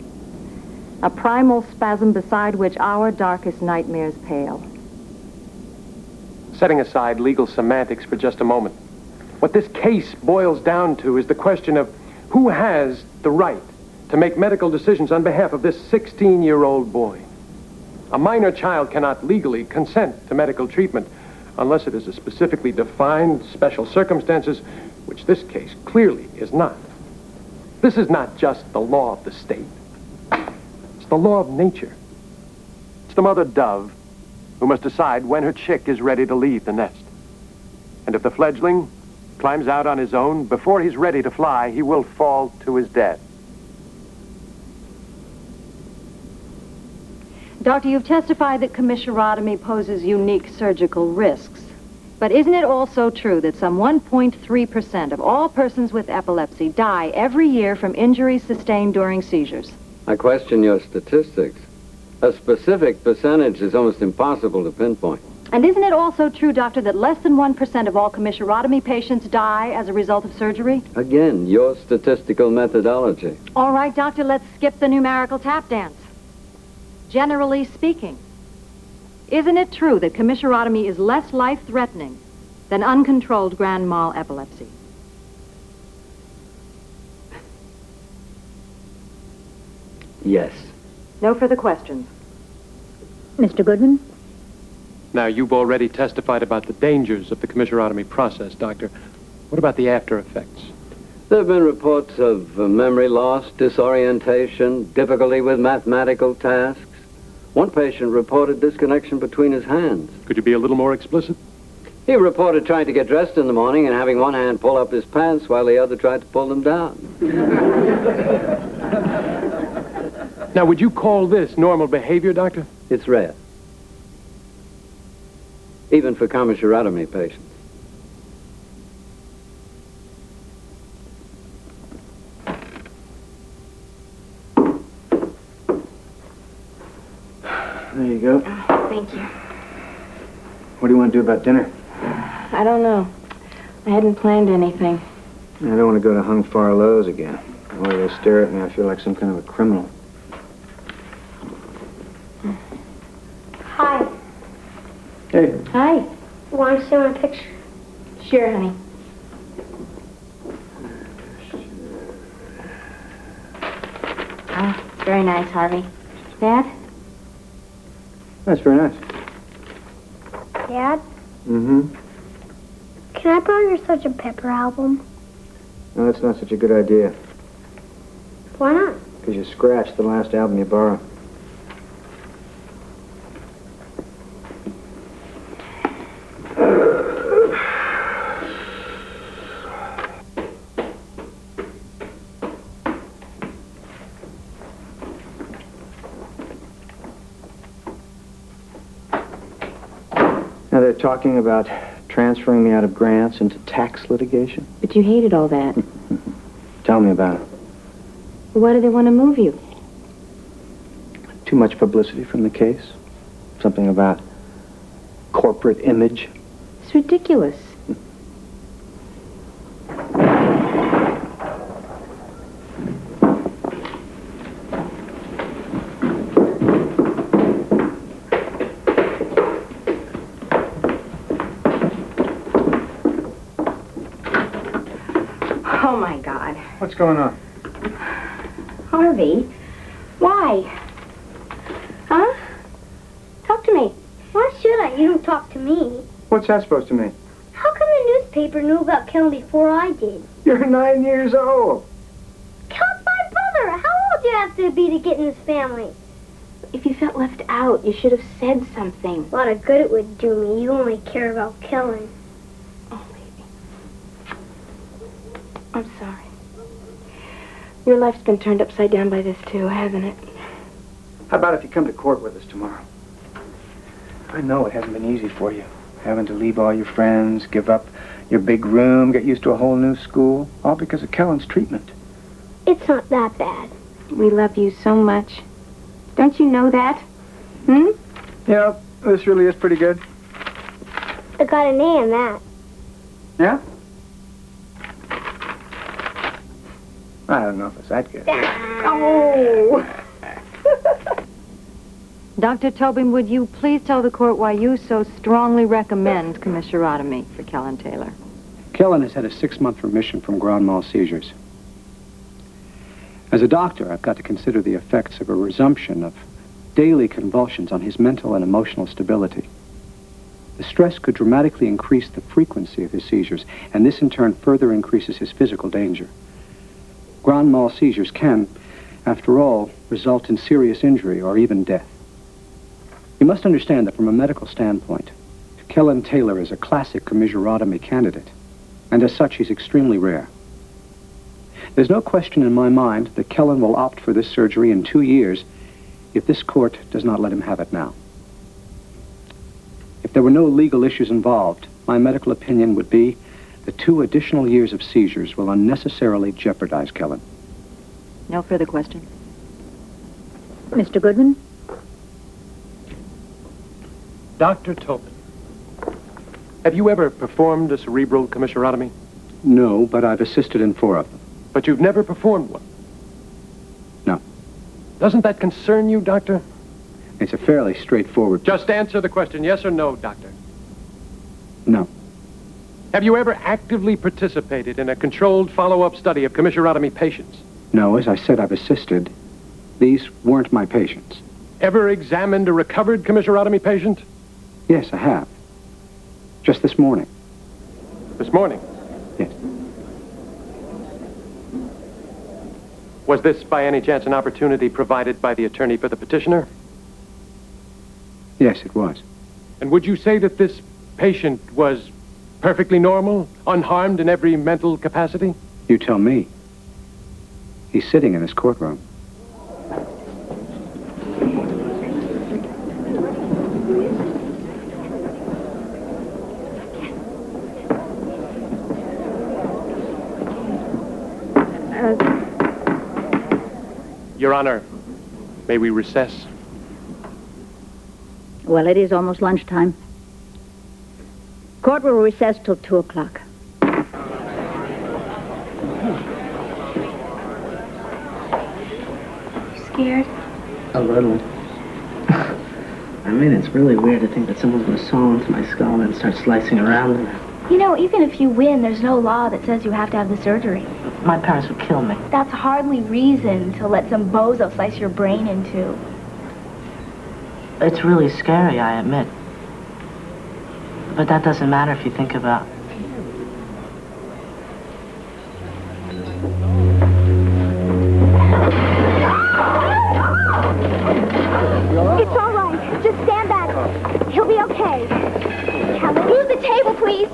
A primal spasm beside which our darkest nightmares pale. Setting aside legal semantics for just a moment, what this case boils down to is the question of who has the right to make medical decisions on behalf of this 16-year-old boy. A minor child cannot legally consent to medical treatment unless it is a specifically defined special circumstances, which this case clearly is not. This is not just the law of the state. It's the law of nature. It's the mother dove who must decide when her chick is ready to leave the nest. And if the fledgling climbs out on his own, before he's ready to fly, he will fall to his death. Doctor, you've testified that commissurotomy poses unique surgical risks. But isn't it also true that some 1.3% of all persons with epilepsy die every year from injuries sustained during seizures? I question your statistics. A specific percentage is almost impossible to pinpoint. And isn't it also true, Doctor, that less than 1% of all commissurotomy patients die as a result of surgery? Again, your statistical methodology. All right, Doctor, let's skip the numerical tap dance. Generally speaking, isn't it true that commissurotomy is less life-threatening than uncontrolled grand mal epilepsy? Yes. No further questions. Mr. Goodman? Now, you've already testified about the dangers of the commissurotomy process, Doctor. What about the after effects? There have been reports of memory loss, disorientation, difficulty with mathematical tasks. One patient reported disconnection between his hands. Could you be a little more explicit? He reported trying to get dressed in the morning and having one hand pull up his pants while the other tried to pull them down. Now, would you call this normal behavior, Doctor? It's rare. Even for commissurotomy patients. There you go. Thank you. What do you want to do about dinner? I don't know. I hadn't planned anything. I don't want to go to Hung Far Lows again. The way they stare at me, I feel like some kind of a criminal. Hi. Hey. Hi. Want to see my picture? Sure, honey. Oh, very nice, Harvey. Dad? That's very nice. Dad, Mm-hmm. can I borrow your Sgt. Pepper album? No, that's not such a good idea. Why not? Because you scratched the last album you borrowed. Now they're talking about transferring me out of grants into tax litigation. But you hated all that. Tell me about it. Why do they want to move you? Too much publicity from the case? Something about corporate image? It's ridiculous. Oh, my God. What's going on? Harvey, why? Huh? Talk to me. Why should I? You don't talk to me. What's that supposed to mean? How come the newspaper knew about Kellen before I did? You're 9 years old. Kellen's my brother. How old do you have to be to get in this family? If you felt left out, you should have said something. A lot of good it would do me. You only care about Kellen. Oh, baby. I'm sorry. Your life's been turned upside down by this, too, hasn't it? How about if you come to court with us tomorrow? I know it hasn't been easy for you. Having to leave all your friends, give up your big room, get used to a whole new school, all because of Kellen's treatment. It's not that bad. We love you so much. Don't you know that? Hmm? Yeah, this really is pretty good. I got an A in that. Yeah? I don't know if it's that good. Oh! Dr. Tobin, would you please tell the court why you so strongly recommend commissurotomy for Kellen Taylor? Kellen has had a 6-month remission from grand mal seizures. As a doctor, I've got to consider the effects of a resumption of daily convulsions on his mental and emotional stability. The stress could dramatically increase the frequency of his seizures, and this in turn further increases his physical danger. Grand mal seizures can, after all, result in serious injury or even death. You must understand that from a medical standpoint, Kellen Taylor is a classic commissurotomy candidate, and as such, he's extremely rare. There's no question in my mind that Kellen will opt for this surgery in 2 years if this court does not let him have it now. If there were no legal issues involved, my medical opinion would be that 2 additional years of seizures will unnecessarily jeopardize Kellen. No further questions. Mr. Goodman? Dr. Tobin, have you ever performed a cerebral commissurotomy? No, but I've assisted in 4 of them. But you've never performed one? No. Doesn't that concern you, Doctor? It's a fairly straightforward... Just answer the question, yes or no, Doctor. No. Have you ever actively participated in a controlled follow-up study of commissurotomy patients? No, as I said, I've assisted. These weren't my patients. Ever examined a recovered commissurotomy patient? Yes, I have. Just this morning. This morning? Yes. Was this, by any chance, an opportunity provided by the attorney for the petitioner? Yes, it was. And would you say that this patient was perfectly normal, unharmed in every mental capacity? You tell me. He's sitting in his courtroom. Your Honor, may we recess? Well, it is almost lunchtime. Court will recess till 2 o'clock. Scared? A little. I mean, it's really weird to think that someone's going to saw into my skull and start slicing around in it. You know, even if you win, there's no law that says you have to have the surgery. My parents would kill me. That's hardly reason to let some bozo slice your brain in two. It's really scary, I admit. But that doesn't matter if you think about... It's all right. Just stand back. He'll be okay. Helen, use the table, please.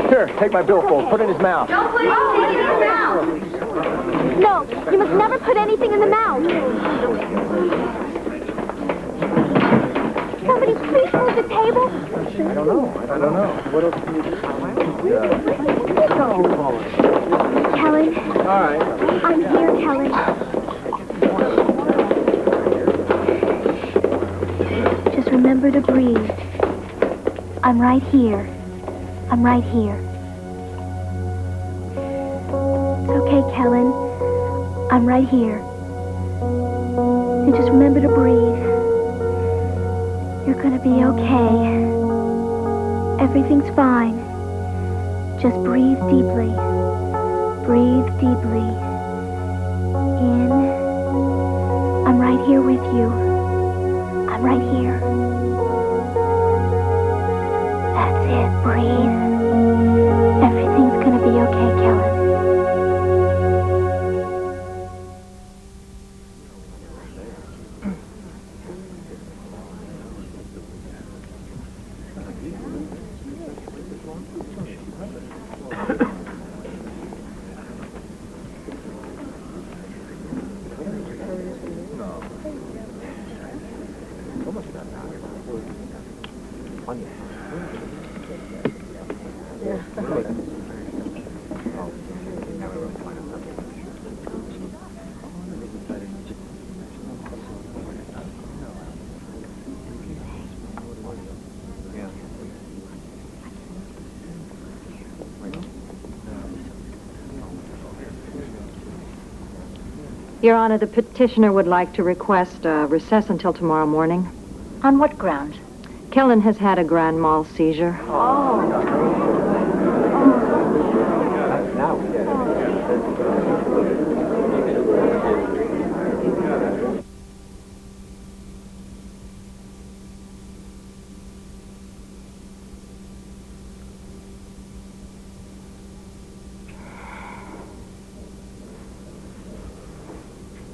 Here, take my billfold. Put it in his mouth. Don't put anything in his mouth. No, you must never put anything in the mouth. Somebody please move the table. I don't know. What else can you do? Helen. All right. I'm here, Helen. Just remember to breathe. I'm right here. I'm right here. It's okay, Kellen. I'm right here. And just remember to breathe. You're gonna be okay. Everything's fine. Just breathe deeply. Breathe deeply. In. I'm right here with you. I'm right here. That's it. Breathe. Everything's gonna be okay, Kellen. Your Honor, the petitioner would like to request a recess until tomorrow morning. On what ground? Kellen has had a grand mal seizure.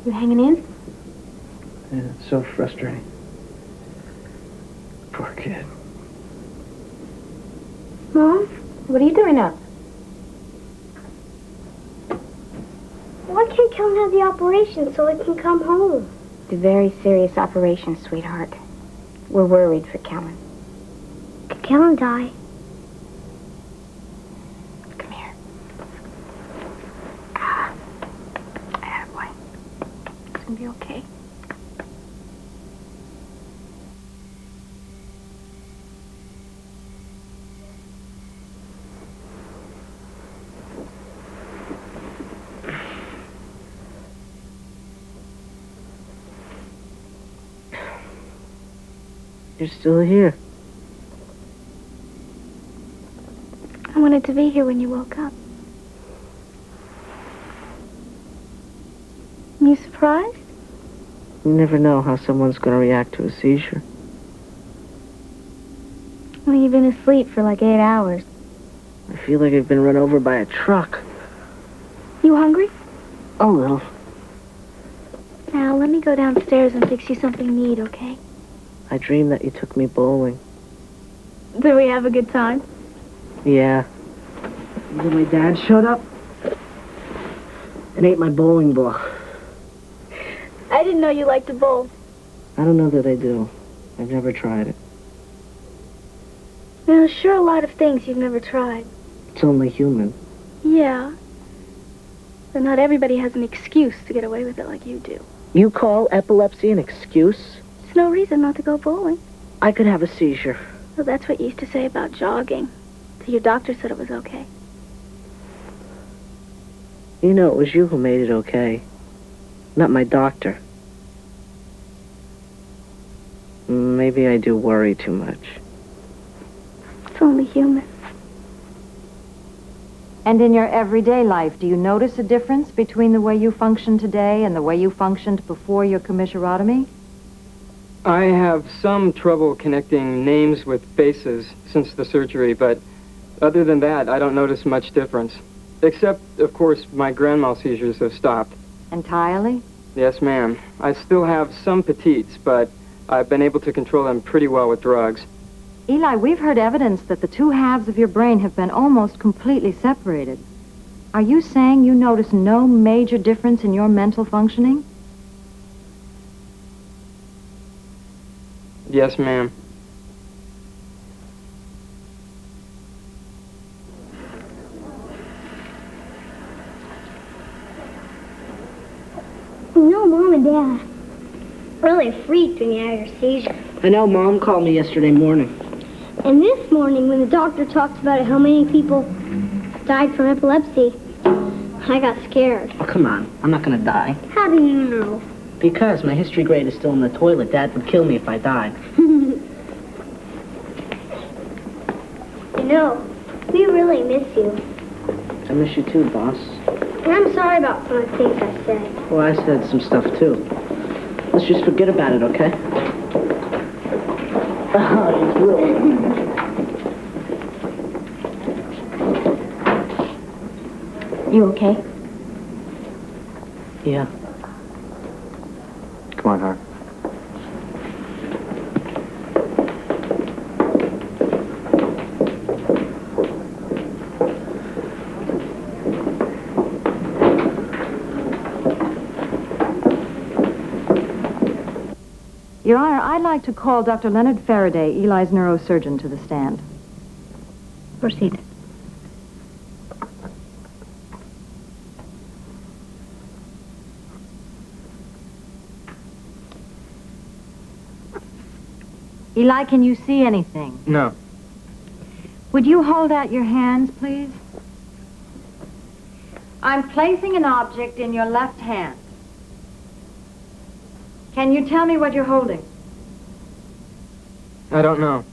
You hanging in? Yeah, it's so frustrating. Poor kid. Mom, what are you doing up? Why can't Kellen have the operation so he can come home? It's a very serious operation, sweetheart. We're worried for Kellen. Could Kellen die? Come here. Boy. It's gonna be okay. You're still here. I wanted to be here when you woke up. You surprised? You never know how someone's going to react to a seizure. Well, you've been asleep for like 8 hours. I feel like I've been run over by a truck. You hungry? A little. Now, let me go downstairs and fix you something to eat, okay? I dreamed that you took me bowling. Did we have a good time? Yeah. Then my dad showed up and ate my bowling ball. I didn't know you liked to bowl. I don't know that I do. I've never tried it. There's sure a lot of things you've never tried. It's only human. Yeah. But not everybody has an excuse to get away with it like you do. You call epilepsy an excuse? It's no reason not to go bowling. I could have a seizure. Well, that's what you used to say about jogging. So your doctor said it was okay. You know, it was you who made it okay. Not my doctor. Maybe I do worry too much. It's only human. And in your everyday life, do you notice a difference between the way you function today and the way you functioned before your commissurotomy? I have some trouble connecting names with faces since the surgery, but other than that, I don't notice much difference. Except, of course, my grand mal seizures have stopped. Entirely? Yes, ma'am. I still have some petites, but I've been able to control them pretty well with drugs. Eli, we've heard evidence that the two halves of your brain have been almost completely separated. Are you saying you notice no major difference in your mental functioning? Yes, ma'am. You know, Mom and Dad really freaked when you had your seizure. I know Mom called me yesterday morning. And this morning, when the doctor talked about how many people died from epilepsy, I got scared. Oh, come on. I'm not going to die. How do you know? Because my history grade is still in the toilet. Dad would kill me if I died. You know, we really miss you. I miss you too, boss. And I'm sorry about some of the things I said. Well, I said some stuff too. Let's just forget about it, okay? You okay? Yeah. Come on, Hart. Your Honor, I'd like to call Dr. Leonard Faraday, Eli's neurosurgeon, to the stand. Proceed. Eli, can you see anything? No. Would you hold out your hands, please? I'm placing an object in your left hand. Can you tell me what you're holding? I don't know.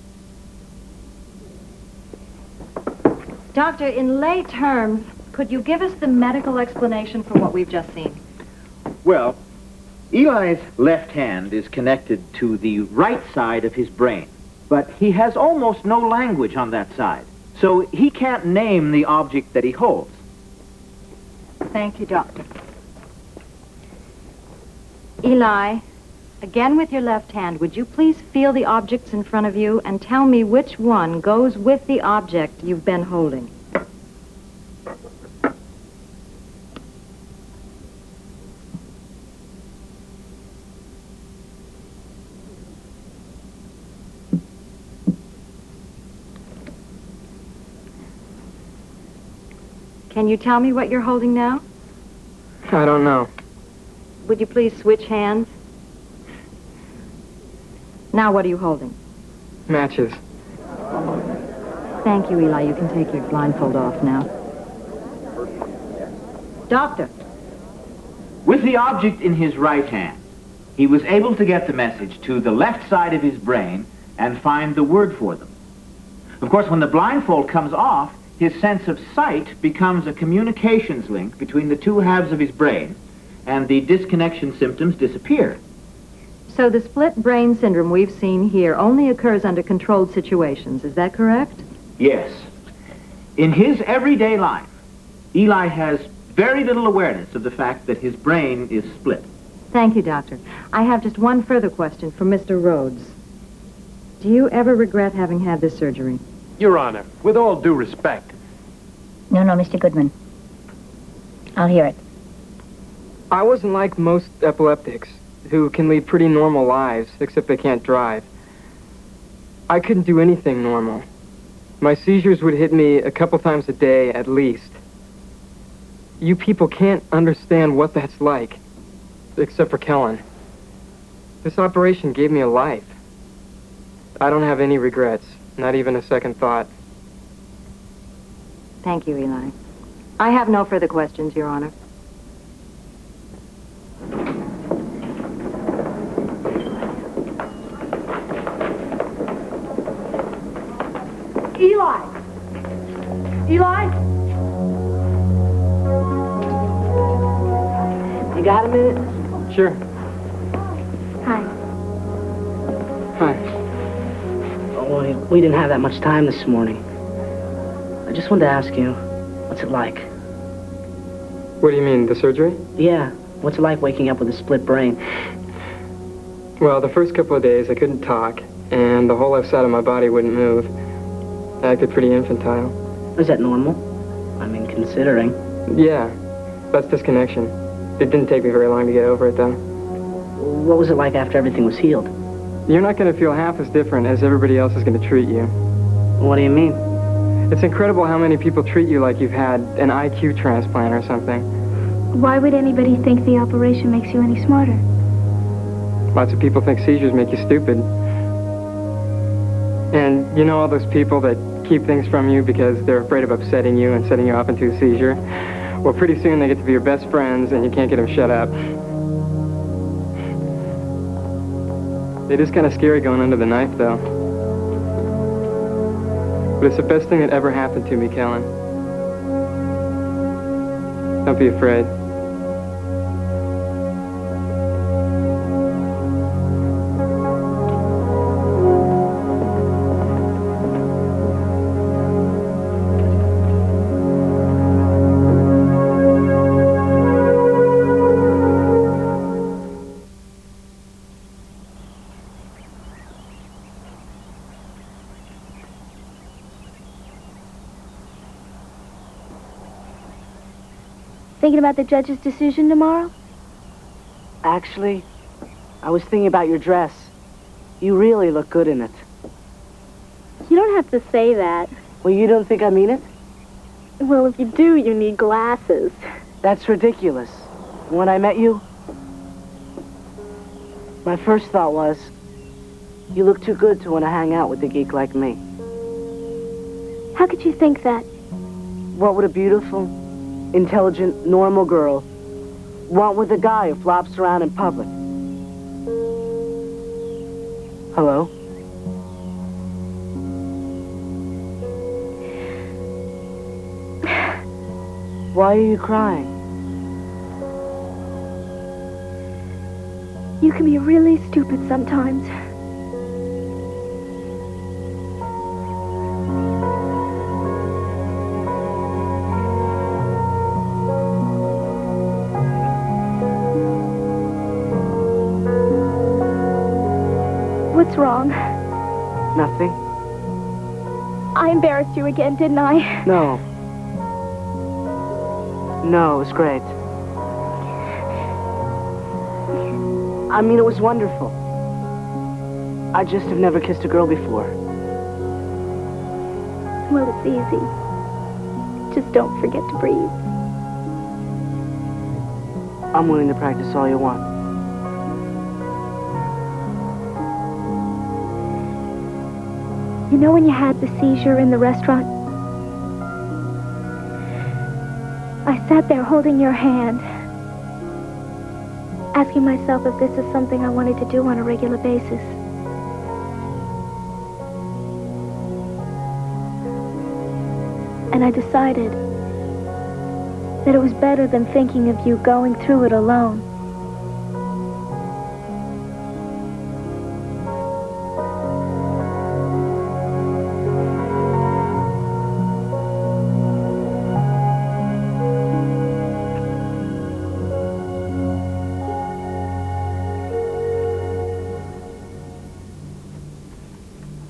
Doctor, in lay terms, could you give us the medical explanation for what we've just seen? Well, Eli's left hand is connected to the right side of his brain, but he has almost no language on that side, so he can't name the object that he holds. Thank you, Doctor. Eli, again with your left hand, would you please feel the objects in front of you and tell me which one goes with the object you've been holding? Can you tell me what you're holding now? I don't know. Would you please switch hands? Now what are you holding? Matches. Thank you, Eli. You can take your blindfold off now. Doctor. With the object in his right hand, he was able to get the message to the left side of his brain and find the word for them. Of course, when the blindfold comes off, his sense of sight becomes a communications link between the two halves of his brain, and the disconnection symptoms disappear. So the split brain syndrome we've seen here only occurs under controlled situations. Is that correct? Yes. In his everyday life, Eli has very little awareness of the fact that his brain is split. Thank you, Doctor. I have just one further question for Mr. Rhodes. Do you ever regret having had this surgery? Your Honor, with all due respect. No, Mr. Goodman. I'll hear it. I wasn't like most epileptics, who can lead pretty normal lives, except they can't drive. I couldn't do anything normal. My seizures would hit me a couple times a day at least. You people can't understand what that's like, except for Kellen. This operation gave me a life. I don't have any regrets, not even a second thought. Thank you, Eli. I have no further questions, Your Honor. Eli! Eli? You got a minute? Sure. Hi. Hi. Oh, we didn't have that much time this morning. I just wanted to ask you, what's it like? What do you mean, the surgery? Yeah. What's it like waking up with a split brain? Well, the first couple of days I couldn't talk, and the whole left side of my body wouldn't move. I acted pretty infantile. Is that normal? I mean, considering. Yeah, that's disconnection. It didn't take me very long to get over it, though. What was it like after everything was healed? You're not going to feel half as different as everybody else is going to treat you. What do you mean? It's incredible how many people treat you like you've had an IQ transplant or something. Why would anybody think the operation makes you any smarter? Lots of people think seizures make you stupid. And you know all those people that keep things from you because they're afraid of upsetting you and setting you off into a seizure? Well, pretty soon they get to be your best friends and you can't get them shut up. It is kind of scary going under the knife, though. But it's the best thing that ever happened to me, Kellen. Don't be afraid. Thinking about the judge's decision tomorrow? Actually, I was thinking about your dress. You really look good in it. You don't have to say that. Well, you don't think I mean it? Well, if you do, you need glasses. That's ridiculous. When I met you, my first thought was, you look too good to want to hang out with a geek like me. How could you think that? What would a beautiful, intelligent, normal girl want with a guy who flops around in public? Hello? Why are you crying? You can be really stupid sometimes. What's wrong? Nothing. I embarrassed you again, didn't I? No. No, it was great. I mean, it was wonderful. I just have never kissed a girl before. Well, it's easy. Just don't forget to breathe. I'm willing to practice all you want. You know when you had the seizure in the restaurant? I sat there holding your hand, asking myself if this is something I wanted to do on a regular basis. And I decided that it was better than thinking of you going through it alone.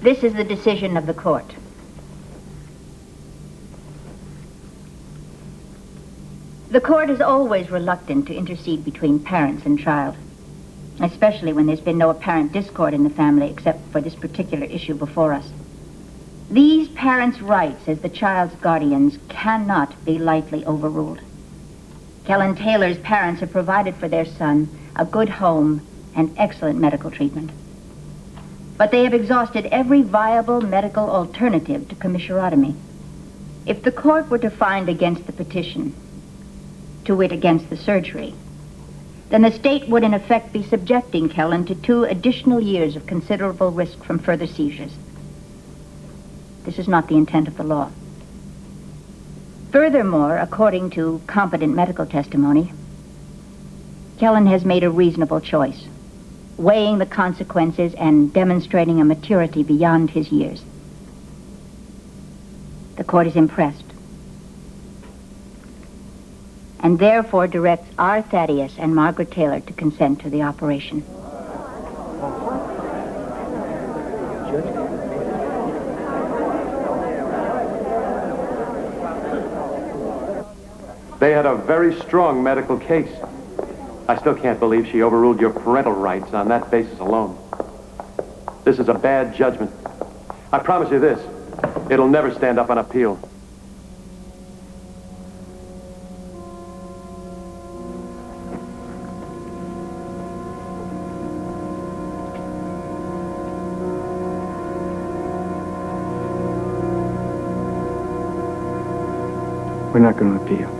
This is the decision of the court. The court is always reluctant to intercede between parents and child, especially when there's been no apparent discord in the family except for this particular issue before us. These parents' rights as the child's guardians cannot be lightly overruled. Kellen Taylor's parents have provided for their son a good home and excellent medical treatment. But they have exhausted every viable medical alternative to commissurotomy. If the court were to find against the petition, to wit, against the surgery, then the state would in effect be subjecting Kellen to 2 additional years of considerable risk from further seizures. This is not the intent of the law. Furthermore, according to competent medical testimony, Kellen has made a reasonable choice, weighing the consequences and demonstrating a maturity beyond his years. The court is impressed, and therefore directs R. Thaddeus and Margaret Taylor to consent to the operation. They had a very strong medical case. I still can't believe she overruled your parental rights on that basis alone. This is a bad judgment. I promise you this, it'll never stand up on appeal. We're not going to appeal.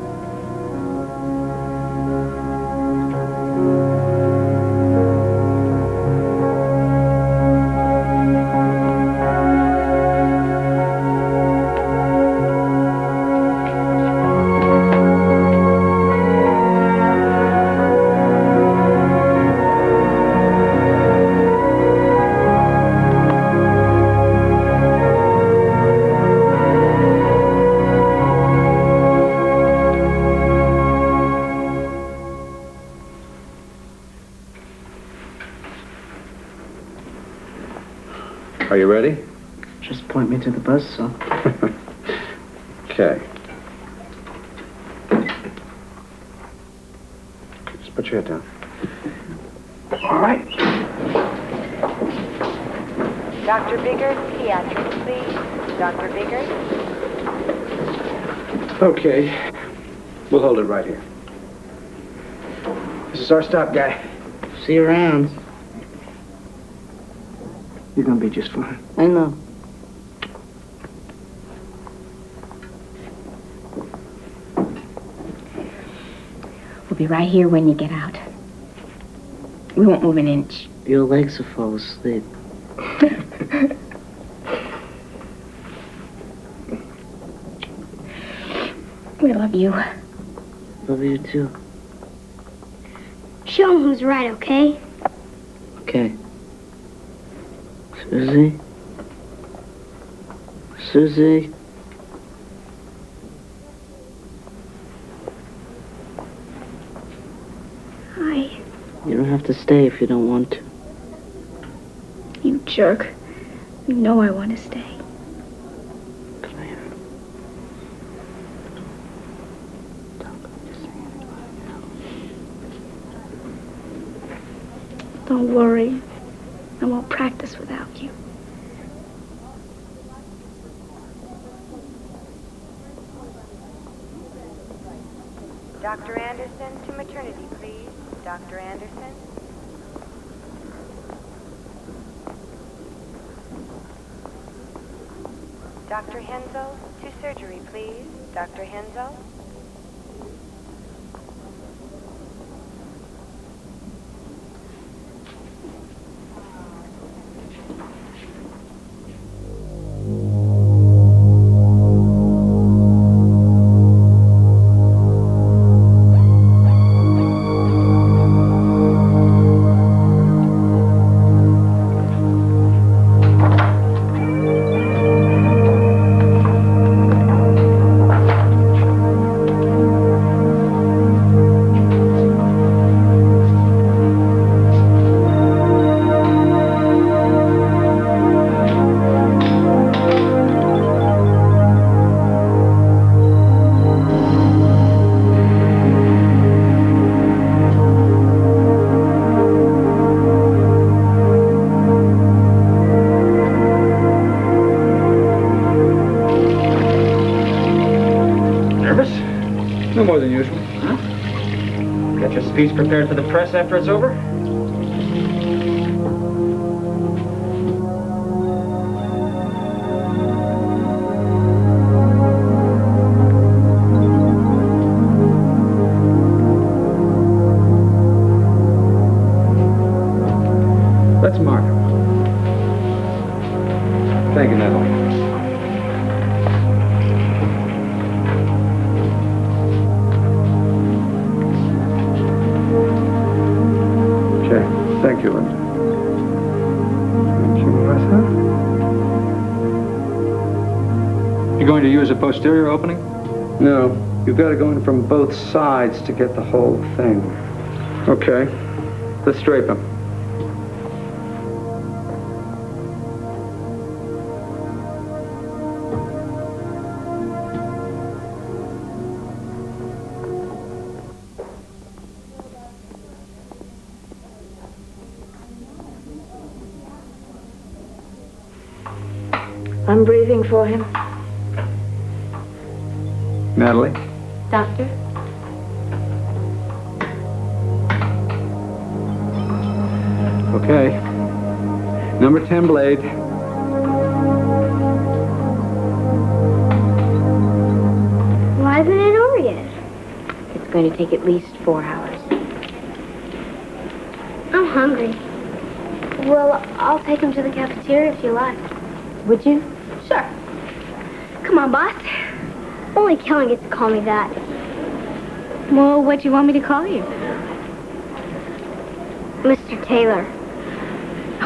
Are you ready? Just point me to the buzzsaw. Okay. Just put your head down. All right. Dr. Biggert, pediatrics, please. Dr. Biggert. Okay. We'll hold it right here. This is our stop, guy. See you around. You're going to be just fine. I know. We'll be right here when you get out. We won't move an inch. Your legs will fall asleep. We love you. Love you too. Show him who's right, okay? Okay. Susie? Susie? Hi. You don't have to stay if you don't want to. You jerk. You know I want to stay. Don't worry. I won't practice without you. Dr. Anderson to maternity, please. Dr. Anderson. Dr. Hensel to surgery, please. Dr. Hensel. No more than usual. Huh? Got your speech prepared for the press after it's over? Let's mark him. Thank you, Natalie. Okay, thank you, Linda. Thank you, Martha. You going to use a posterior opening? No, you've got to go in from both sides to get the whole thing. Okay, let's drape him. I'm breathing for him. Natalie? Doctor? Okay. Number 10 blade. Why isn't it over yet? It's going to take at least 4 hours. I'm hungry. Well, I'll take him to the cafeteria if you like. Would you? Sure. Come on, boss. Only Kellen gets to call me that. Well, what do you want me to call you? Mr. Taylor.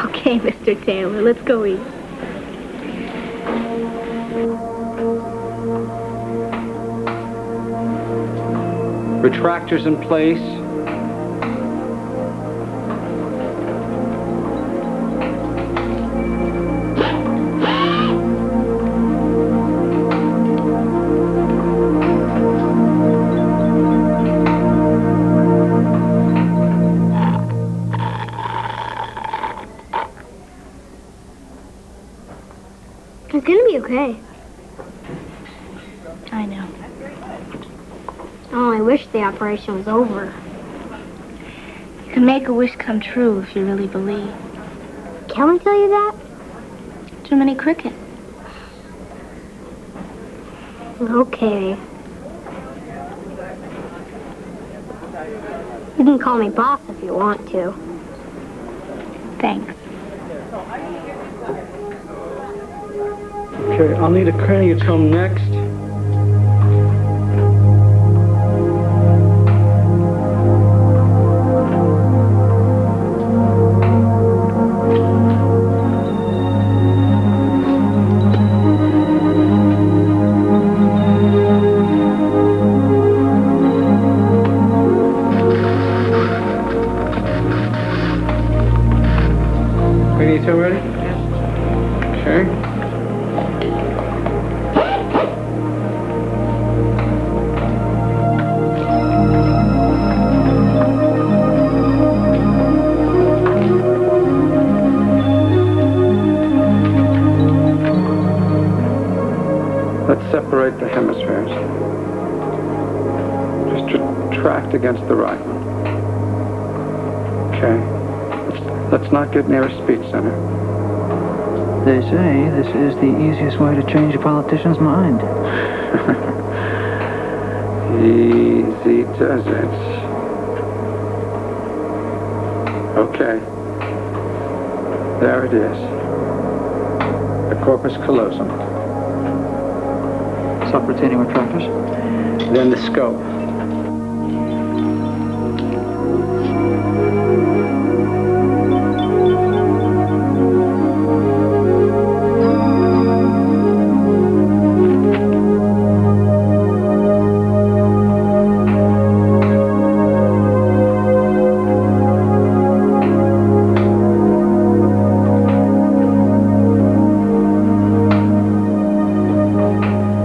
Okay, Mr. Taylor, let's go eat. Retractors in place. It's gonna be okay. I know. I only wish the operation was over. You can make a wish come true if you really believe. Kellen tell you that? Jiminy Cricket. Okay. You can call me boss if you want to. Thanks. Okay, I'll need a craniotome next. Craniotome ready? Okay. Let's separate the hemispheres. Just retract against the right one. Okay. Let's not get near a speech center. They say this is the easiest way to change a politician's mind. Easy does it. Okay. There it is. The corpus callosum. Self-rotating retractors. Then the scope.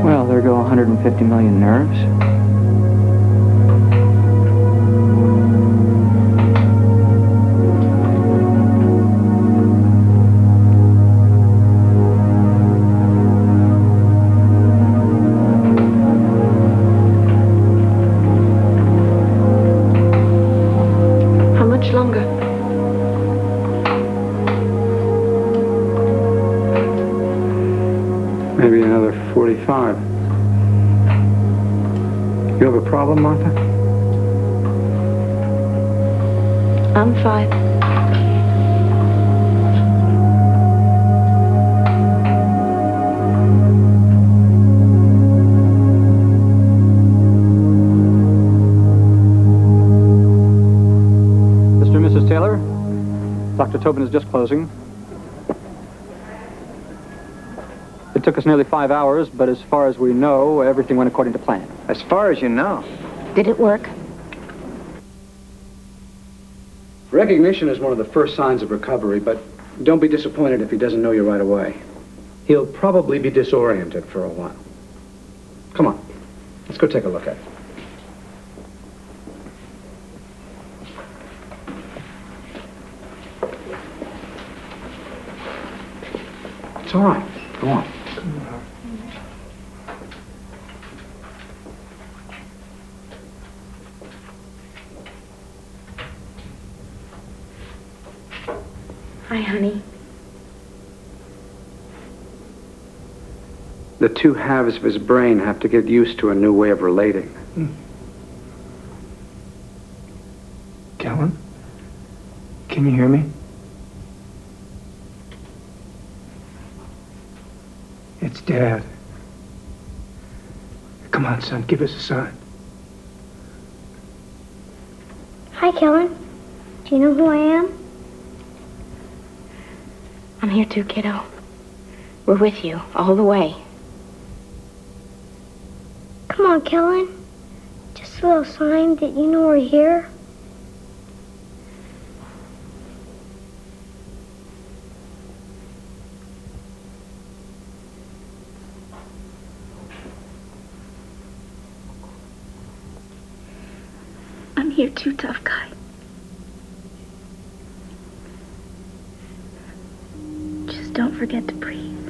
Well, there go 150 million nerves. 5. You have a problem, Martha? I'm fine. Mr. and Mrs. Taylor, Dr. Tobin is just closing. It took us nearly 5 hours, but as far as we know, everything went according to plan. As far as you know. Did it work? Recognition is one of the first signs of recovery, but don't be disappointed if he doesn't know you right away. He'll probably be disoriented for a while. Come on, let's go take a look at it. It's all right. Go on. Hi, honey. The two halves of his brain have to get used to a new way of relating. Kellen? Can you hear me? It's Dad. Come on, son, give us a sign. Hi, Kellen. Do you know who I am? I'm here too, kiddo. We're with you all the way. Come on, Kellen. Just a little sign that you know we're here. I'm here too, tough guy. Just don't forget to breathe.